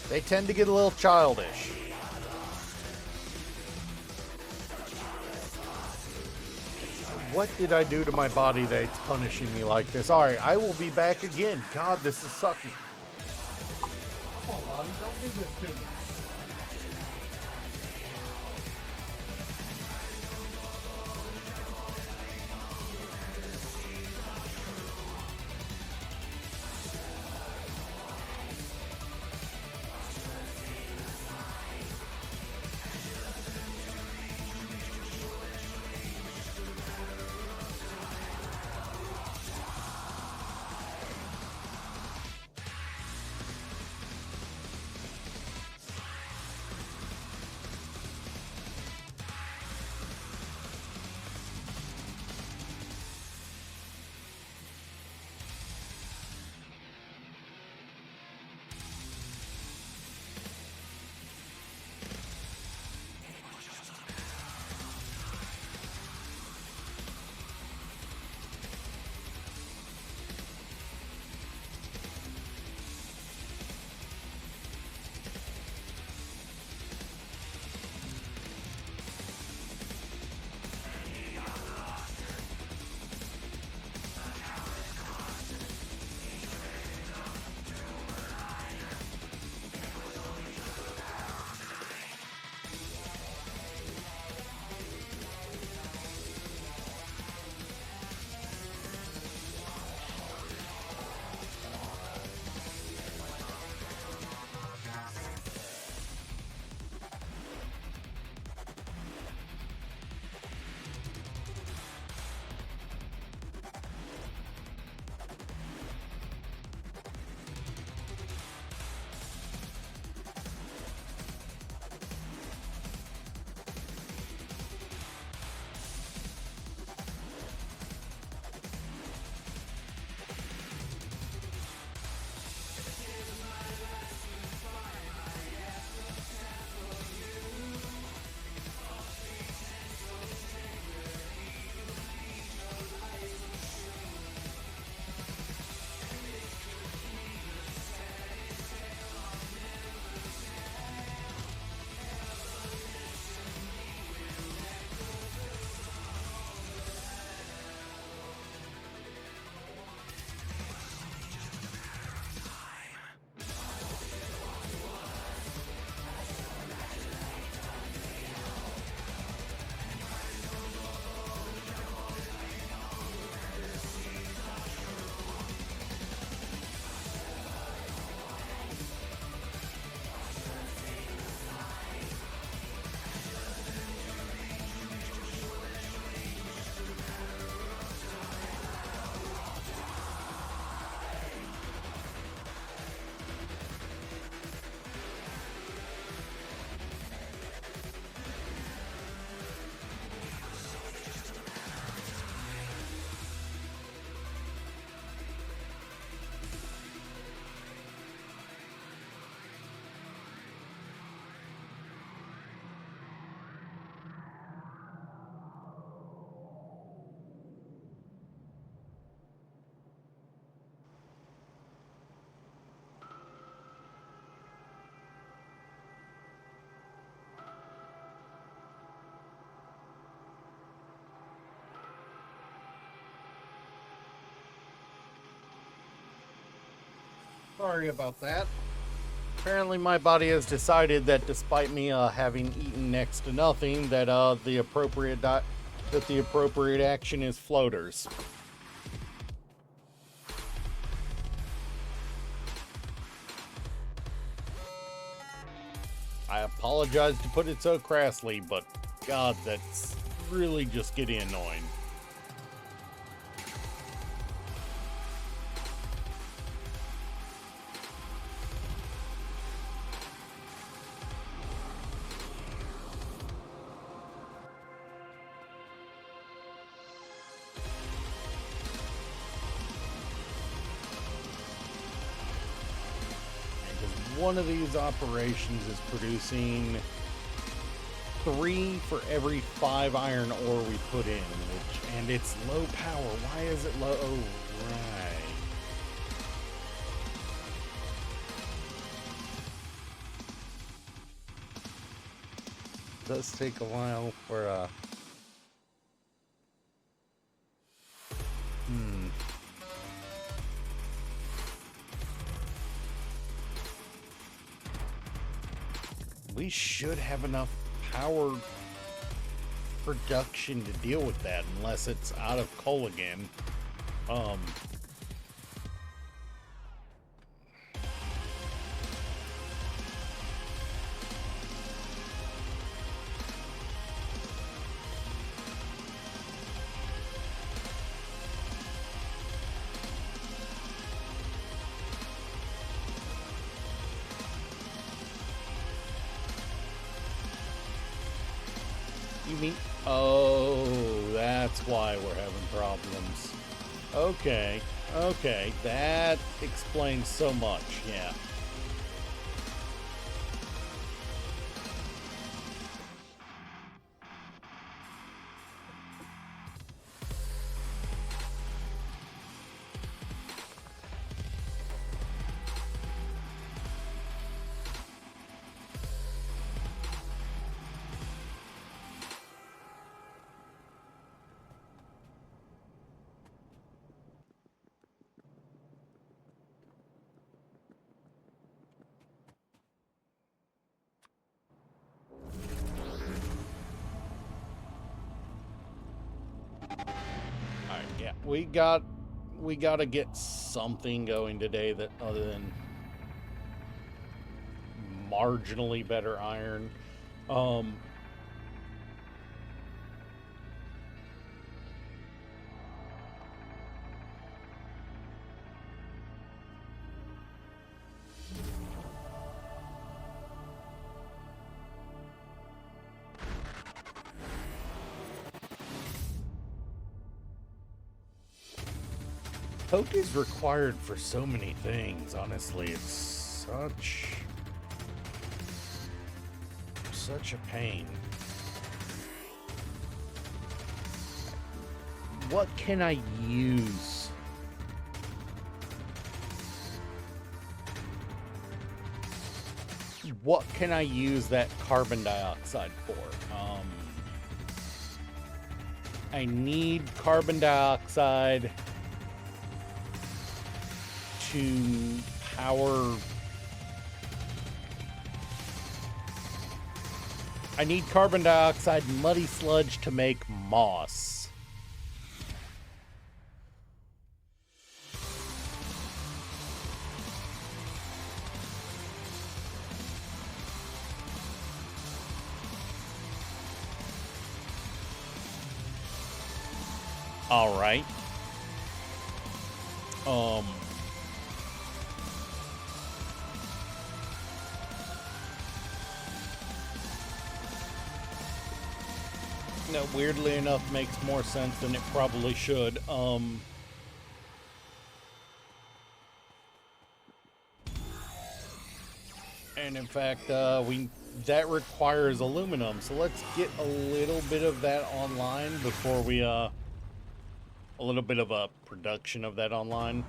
S1: They tend to get a little childish. What did I do to my body that's punishing me like this? Alright, I will be back again. God, this is sucking. Hold on, don't do this to me. Sorry about that. Apparently, my body has decided that, despite me having eaten next to nothing, that the appropriate action is floaters. I apologize to put it so crassly, but God, that's really just getting annoying. One of these operations is producing 3 for every 5 iron ore we put in, and it's low power. Why is it low? Oh, right. It does take a while for we should have enough power production to deal with that, unless it's out of coal again. You mean, oh, that's why we're having problems. Okay, that explains so much, yeah. Yeah, we gotta get something going today that other than marginally better iron. Coke is required for so many things, honestly. It's such a pain. What can I use? What can I use that carbon dioxide for? I need carbon dioxide to power. I need carbon dioxide muddy sludge to make moss. All right. No, weirdly enough, makes more sense than it probably should. And in fact, that requires aluminum, so let's get a little bit of that online before we a little bit of a production of that online.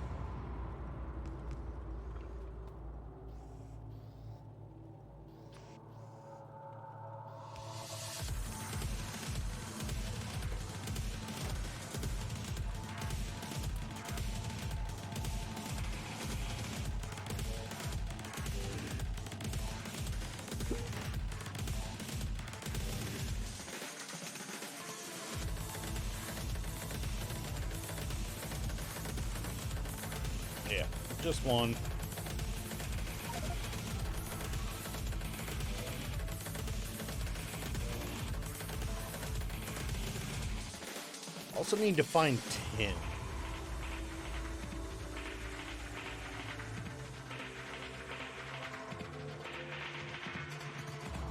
S1: just one. Also need to find 10. I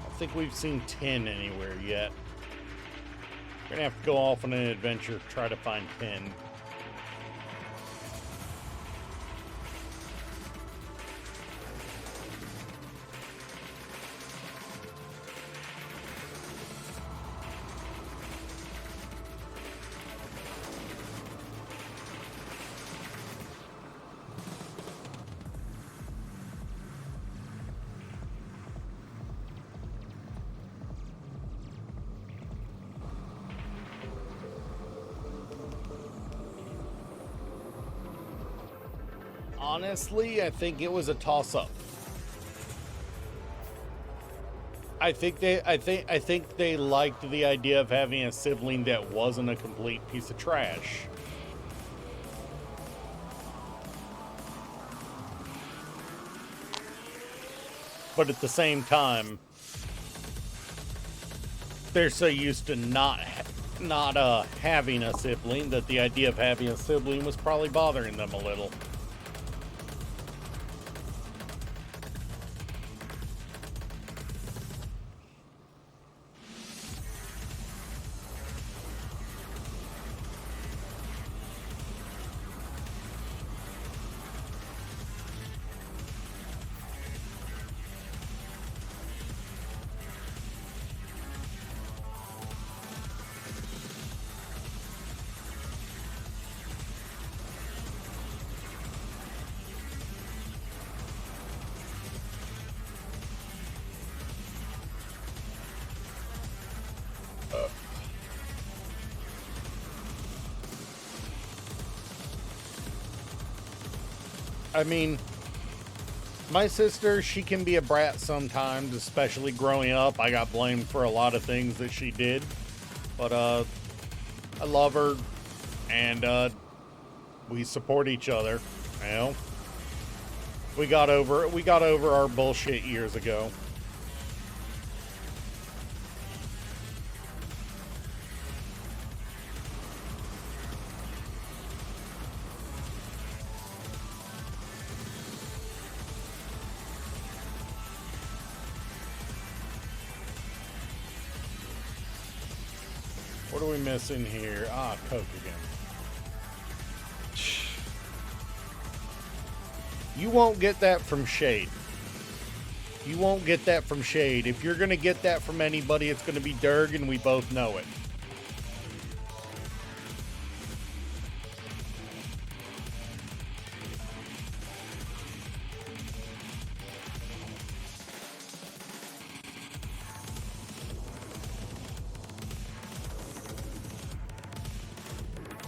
S1: don't think we've seen 10 anywhere yet. We're gonna have to go off on an adventure to try to find 10. Honestly, I think it was a toss-up. I think they liked the idea of having a sibling that wasn't a complete piece of trash. But at the same time, they're so used to not having a sibling that the idea of having a sibling was probably bothering them a little. I mean, my sister, she can be a brat sometimes, especially growing up. I got blamed for a lot of things that she did. But, I love her, and, we support each other, you know? We got over our bullshit years ago. What are we missing here? Ah, Coke again. You won't get that from Shade. You won't get that from Shade. If you're going to get that from anybody, it's going to be Durg, and we both know it.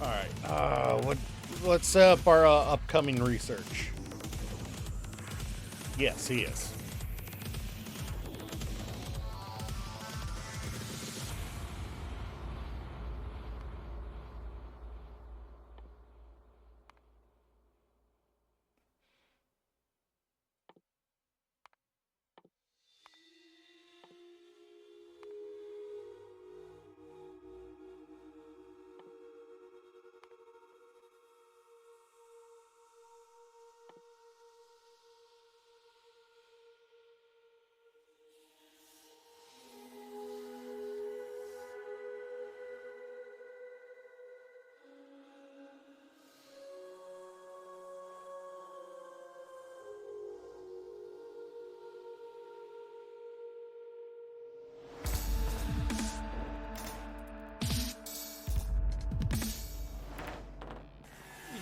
S1: Alright, let's set up our upcoming research. Yes, he is.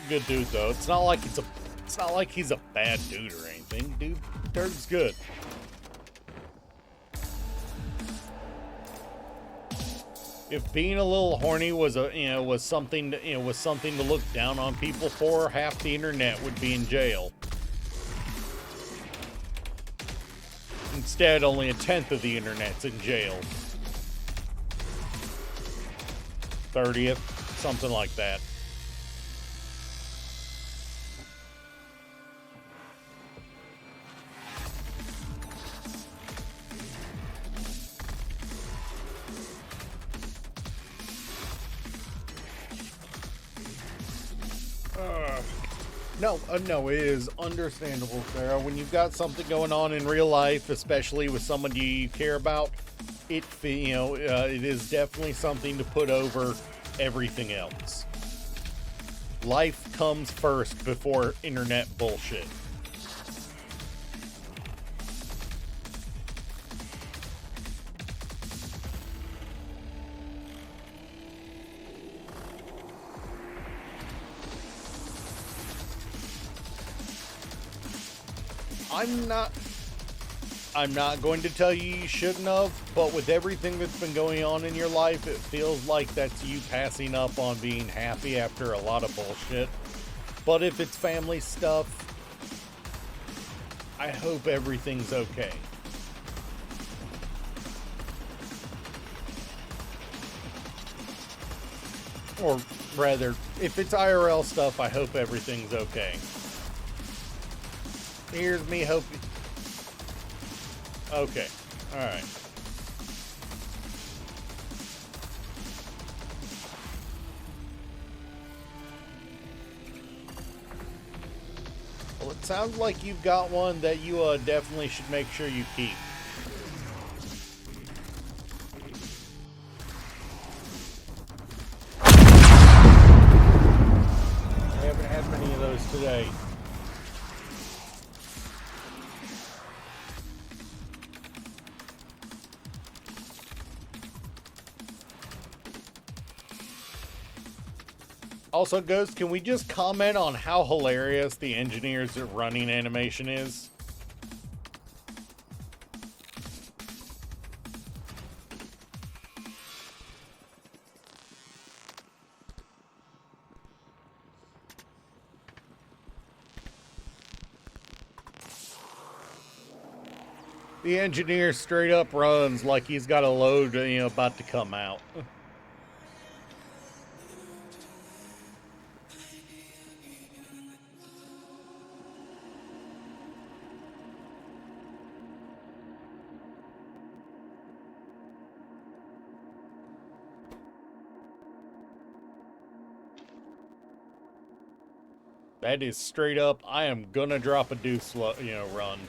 S1: Good dude though. It's not like he's a bad dude or anything. Dude, Durg's good. If being a little horny was something to look down on people for, half the internet would be in jail. Instead, only 1/10 of the internet's in jail. 30th, something like that. No, it is understandable, Sarah. When you've got something going on in real life, especially with someone you care about, it is definitely something to put over everything else. Life comes first before internet bullshit. I'm not going to tell you shouldn't have, but with everything that's been going on in your life, it feels like that's you passing up on being happy after a lot of bullshit. But if it's family stuff, I hope everything's okay. Or rather, if it's IRL stuff, I hope everything's okay. Here's me hoping. Okay. Alright. Well, it sounds like you've got one that you definitely should make sure you keep. I haven't had many of those today. Also, Ghost, can we just comment on how hilarious the engineers running animation is? The engineer straight up runs like he's got a load, about to come out. That is straight up, I am gonna drop a deuce, run.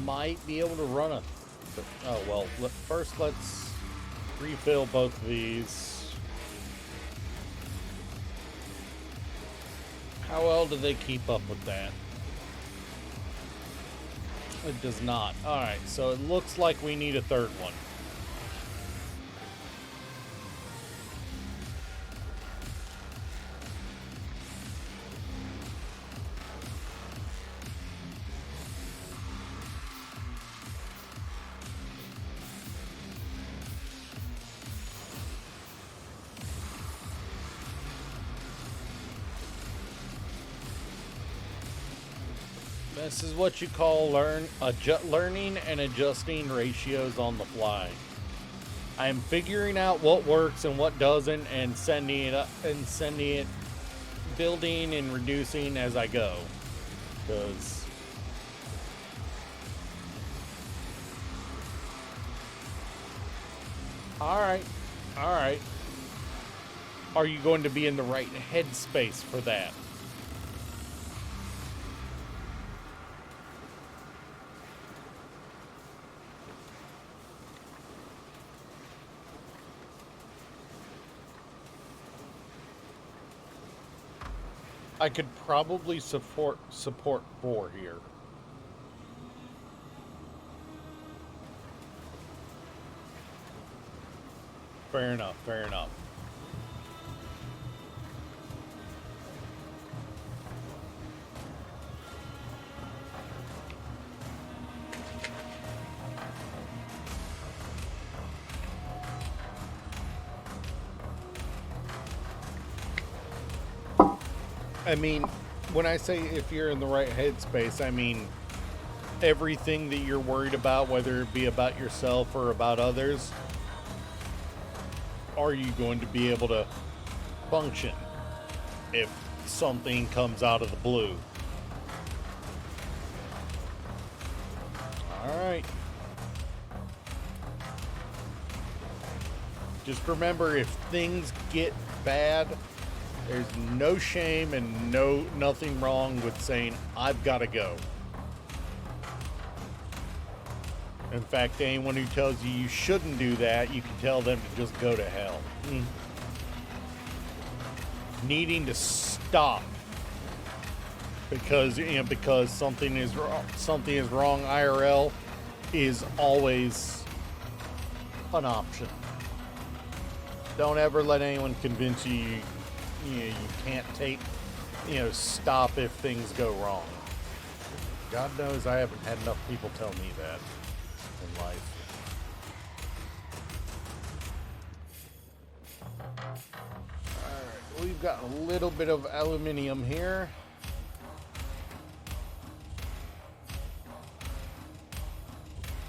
S1: Might be able to run a... Oh, well, first let's refill both of these. How well do they keep up with that? It does not. Alright, so it looks like we need a third one. This is what you call learning and adjusting ratios on the fly. I am figuring out what works and what doesn't, and sending it, building and reducing as I go. Because all right. Are you going to be in the right headspace for that? I could probably support 4 here. Fair enough, fair enough. I mean, when I say if you're in the right headspace, I mean everything that you're worried about, whether it be about yourself or about others, are you going to be able to function if something comes out of the blue? Alright. Just remember, if things get bad, there's no shame and nothing wrong with saying, I've got to go. In fact, anyone who tells you you shouldn't do that, you can tell them to just go to hell. Needing to stop because something is wrong, IRL is always an option. Don't ever let anyone convince you you can't stop if things go wrong. God knows I haven't had enough people tell me that in life. Alright, we've got a little bit of aluminum here.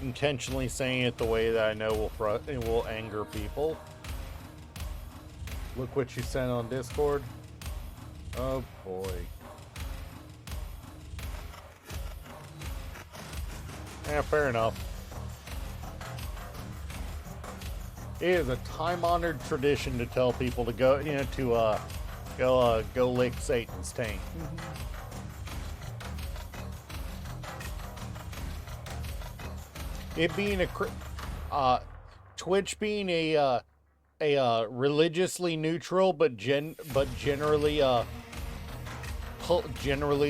S1: Intentionally saying it the way that I know will anger people. Look what you sent on Discord. Oh boy. Yeah, fair enough. It is a time-honored tradition to tell people to go, go lick Satan's taint. It being Twitch being a religiously neutral but generally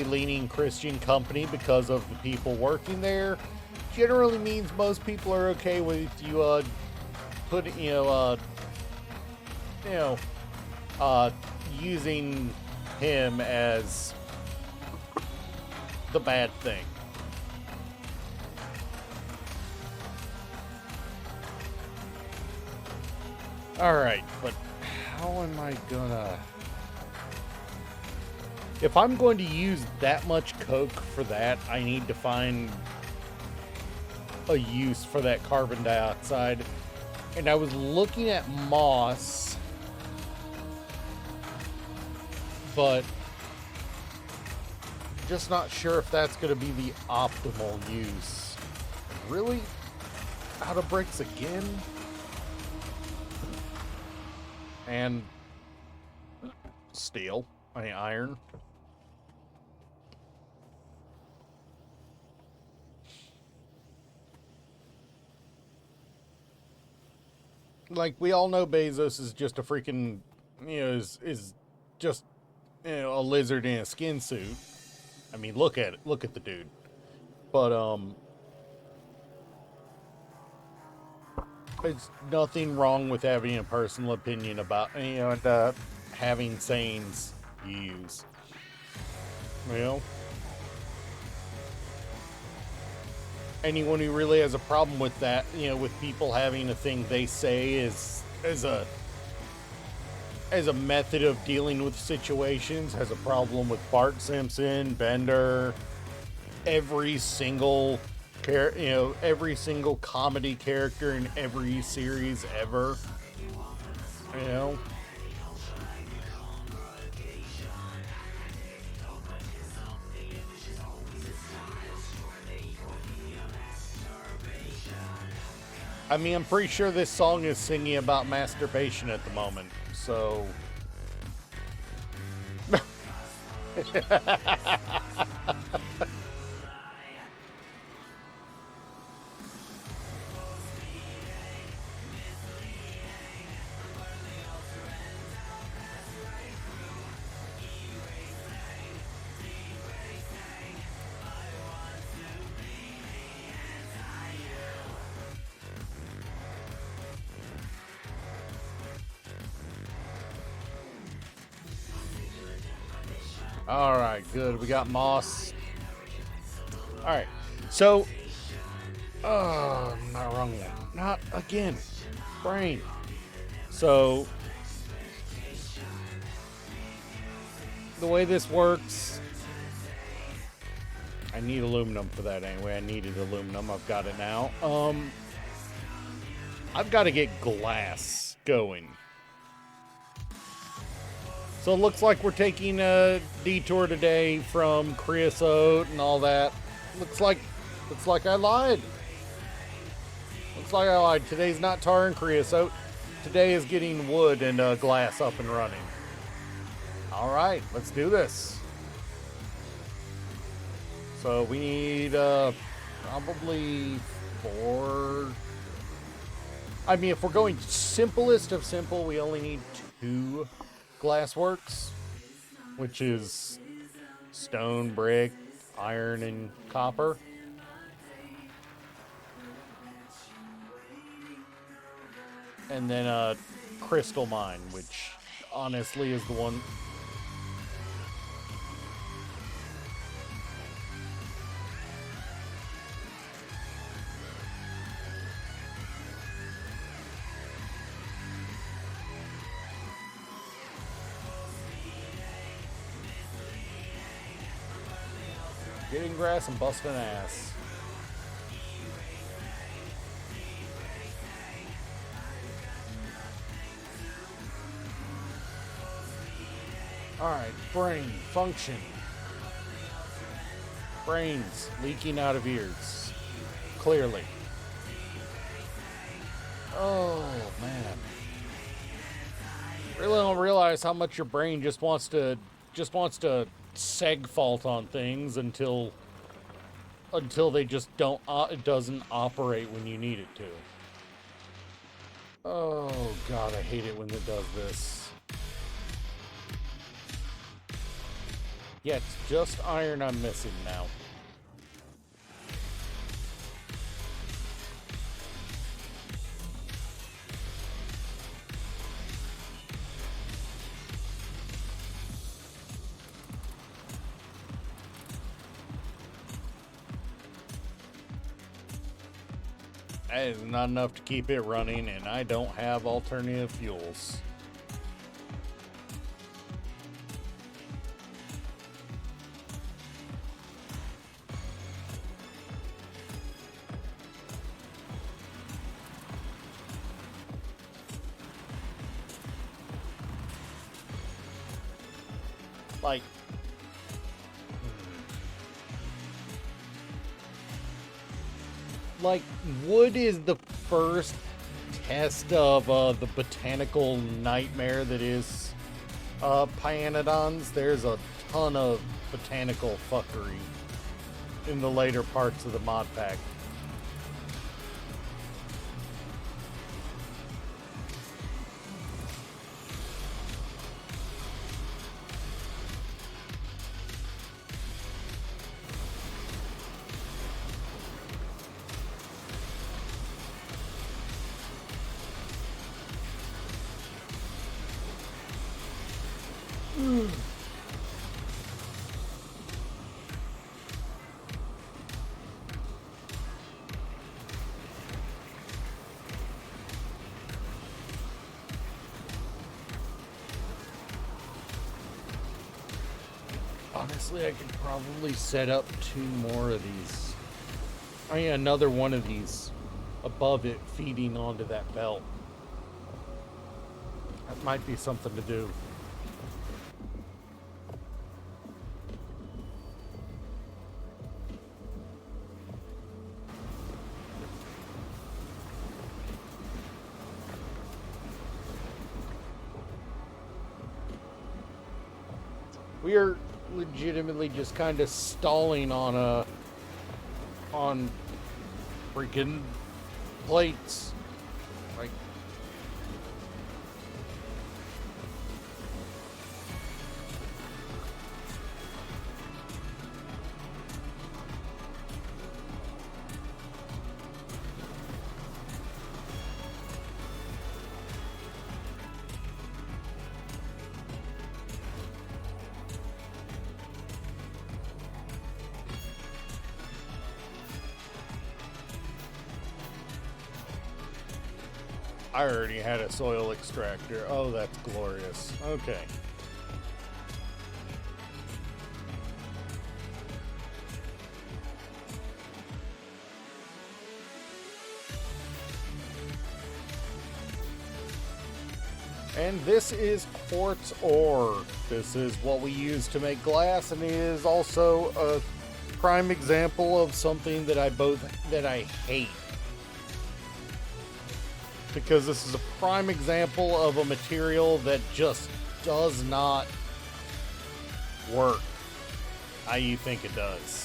S1: leaning Christian company because of the people working there, generally means most people are okay with you using him as the bad thing. Alright, but how am I gonna... If I'm going to use that much coke for that, I need to find a use for that carbon dioxide. And I was looking at moss, but just not sure if that's going to be the optimal use. Really? Out of bricks again? And steel, iron. Like, we all know Bezos is just a freaking, is just, a lizard in a skin suit. I mean, look at it. Look at the dude. But, there's nothing wrong with having a personal opinion about, and having sayings you use. Anyone who really has a problem with that, with people having a thing they say as a method of dealing with situations, has a problem with Bart Simpson, Bender, every single comedy character in every series ever. I mean, I'm pretty sure this song is singing about masturbation at the moment, so... All right, good. We got moss. All right, so, not wrong one. Not again. Brain. So, the way this works, I need aluminum for that anyway. I needed aluminum. I've got it now. I've got to get glass going. So it looks like we're taking a detour today from creosote and all that. Looks like I lied. Looks like I lied. Today's not tar and creosote. Today is getting wood and glass up and running. All right, let's do this. So we need probably 4. I mean, if we're going simplest of simple, we only need 2 glassworks, which is stone, brick, iron, and copper. And then a crystal mine, which honestly is the one. Getting grass and busting ass. Alright, brain, function. Brains leaking out of ears. Clearly. Oh, man. Really don't realize how much your brain just wants to seg fault on things until they just don't it doesn't operate when you need it to. Oh god, I hate it when it does this. Yeah, it's just iron I'm missing now. That is not enough to keep it running, and I don't have alternative fuels. Like, wood is the first test of the botanical nightmare that is Pyanodons. There's a ton of botanical fuckery in the later parts of the mod pack. Honestly, I could probably set up 2 more of these. I mean, another one of these above it feeding onto that belt. That might be something to do. We are legitimately just kind of stalling on freaking plates. Like, I already had a soil extractor. Oh, that's glorious. Okay. And this is quartz ore. This is what we use to make glass, and it is also a prime example of something that I hate. Because this is a prime example of a material that just does not work how you think it does.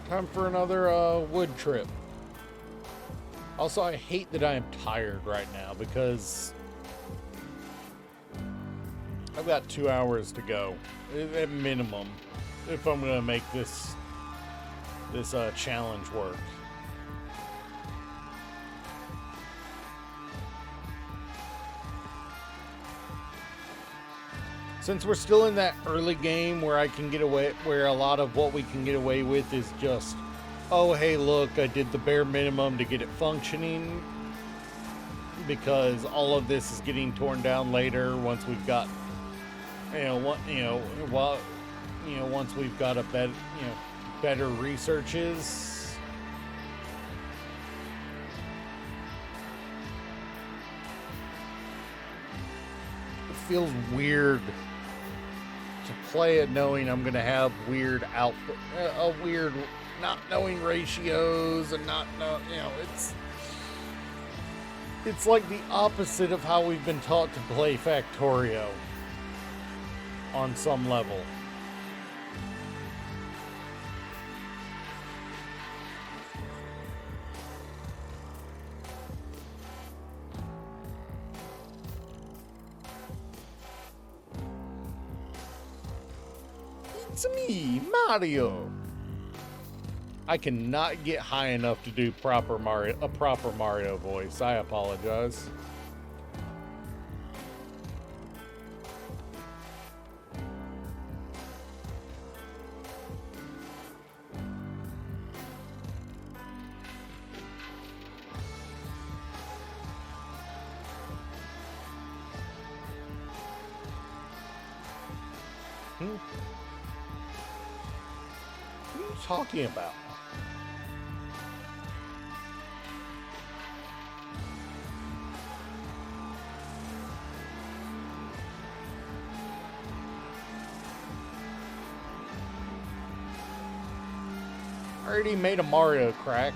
S1: Time for another wood trip. Also, I hate that I am tired right now because I've got 2 hours to go at minimum if I'm gonna make this challenge work. Since we're still in that early game where I can get away, where a lot of what we can get away with is just, oh, hey, look, I did the bare minimum to get it functioning, because all of this is getting torn down later once we've got, once we've got a better researches. It feels weird to play it knowing I'm gonna have weird output, weird not knowing ratios and not know, it's like the opposite of how we've been taught to play Factorio on some level. It's me, Mario. I cannot get high enough to do a proper Mario voice. I apologize. What are you talking about? I already made a Mario crack.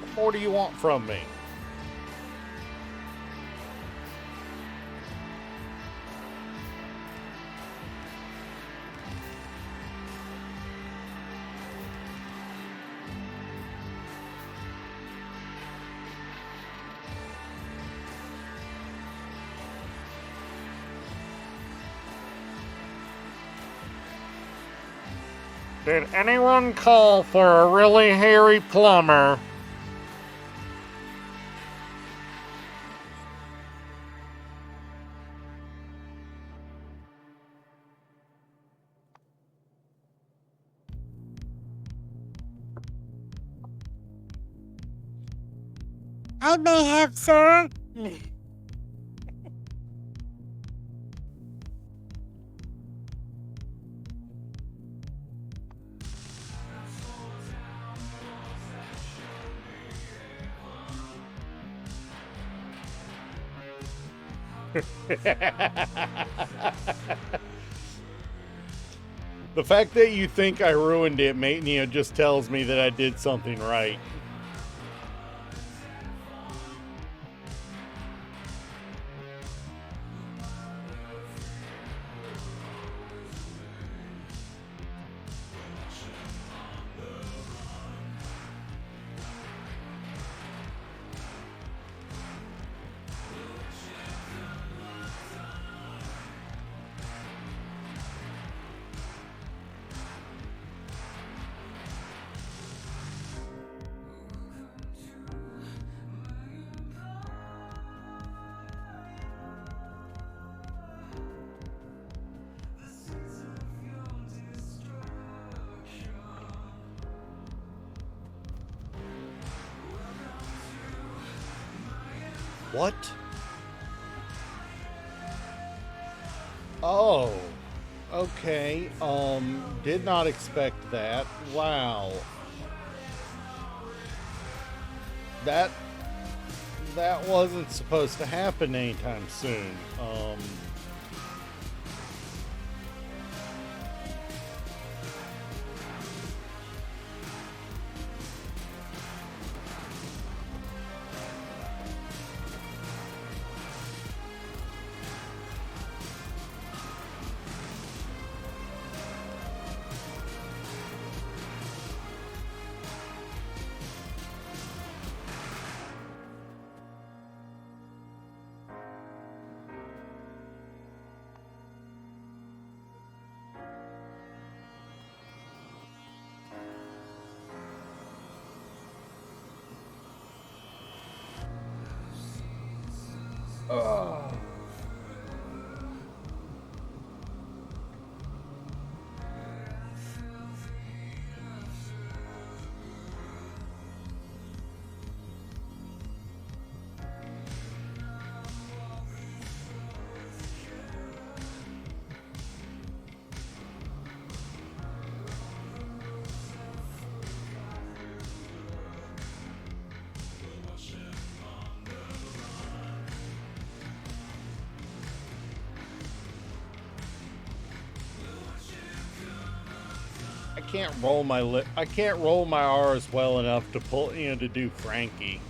S1: What more do you want from me? Did anyone call for a really hairy plumber?
S2: I may have, sir.
S1: The fact that you think I ruined it, just tells me that I did something right. What? Oh, okay. Did not expect that. Wow. That wasn't supposed to happen anytime soon. I can't roll my R's well enough to to do Frankie.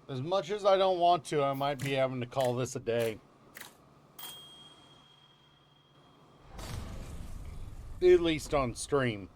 S1: As much as I don't want to, I might be having to call this a day. At least on stream.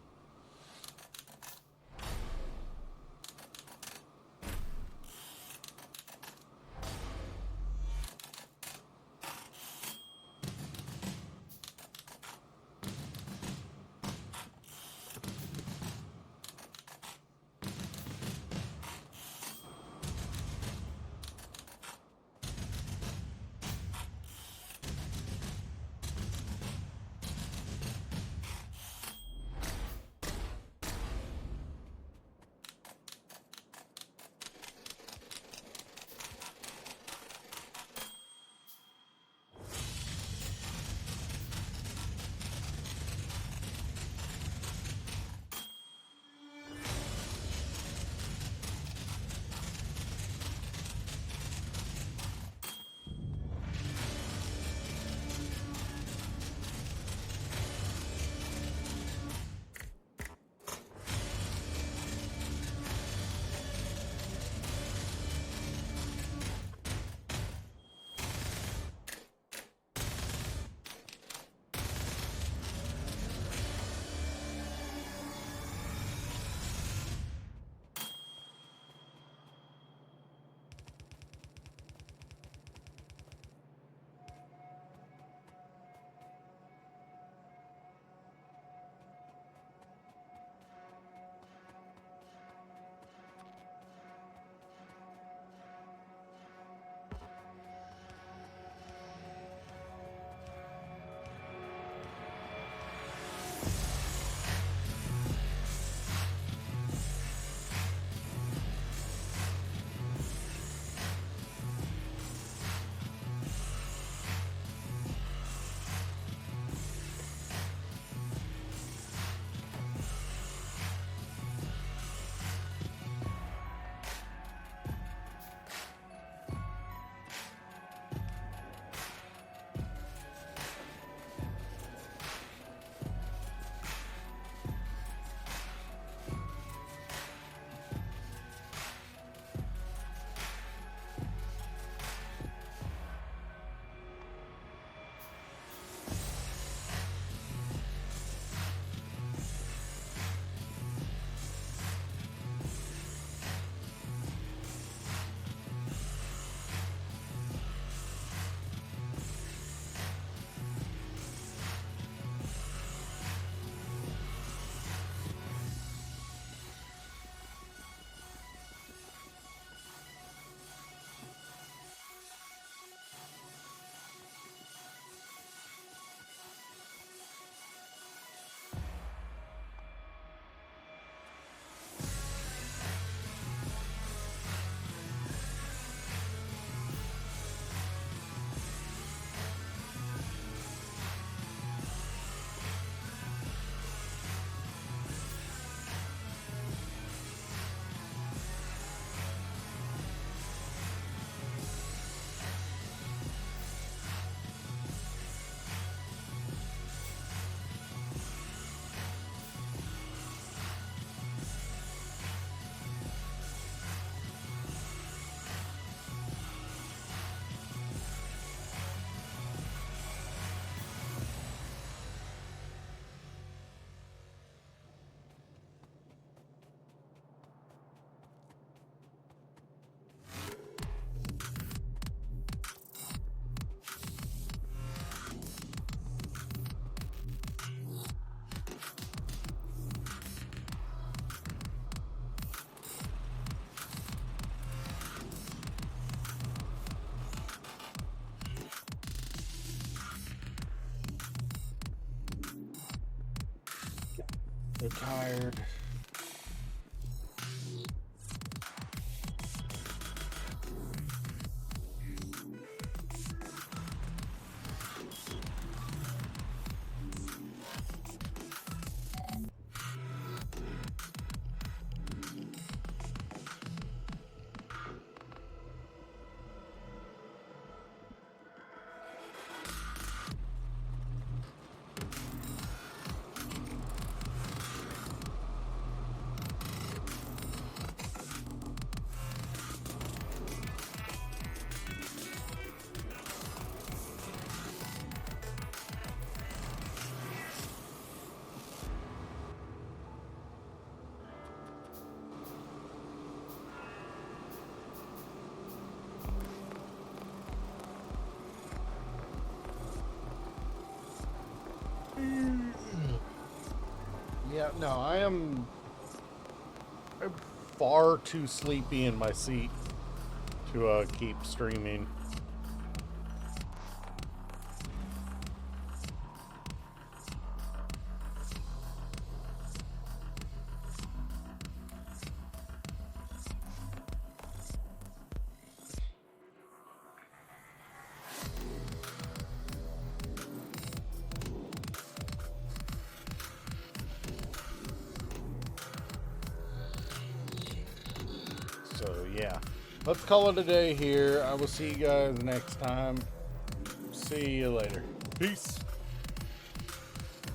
S1: So tired. Yeah, no, I'm far too sleepy in my seat to keep streaming. So yeah, let's call it a day here. I will see you guys next time. See you later. Peace.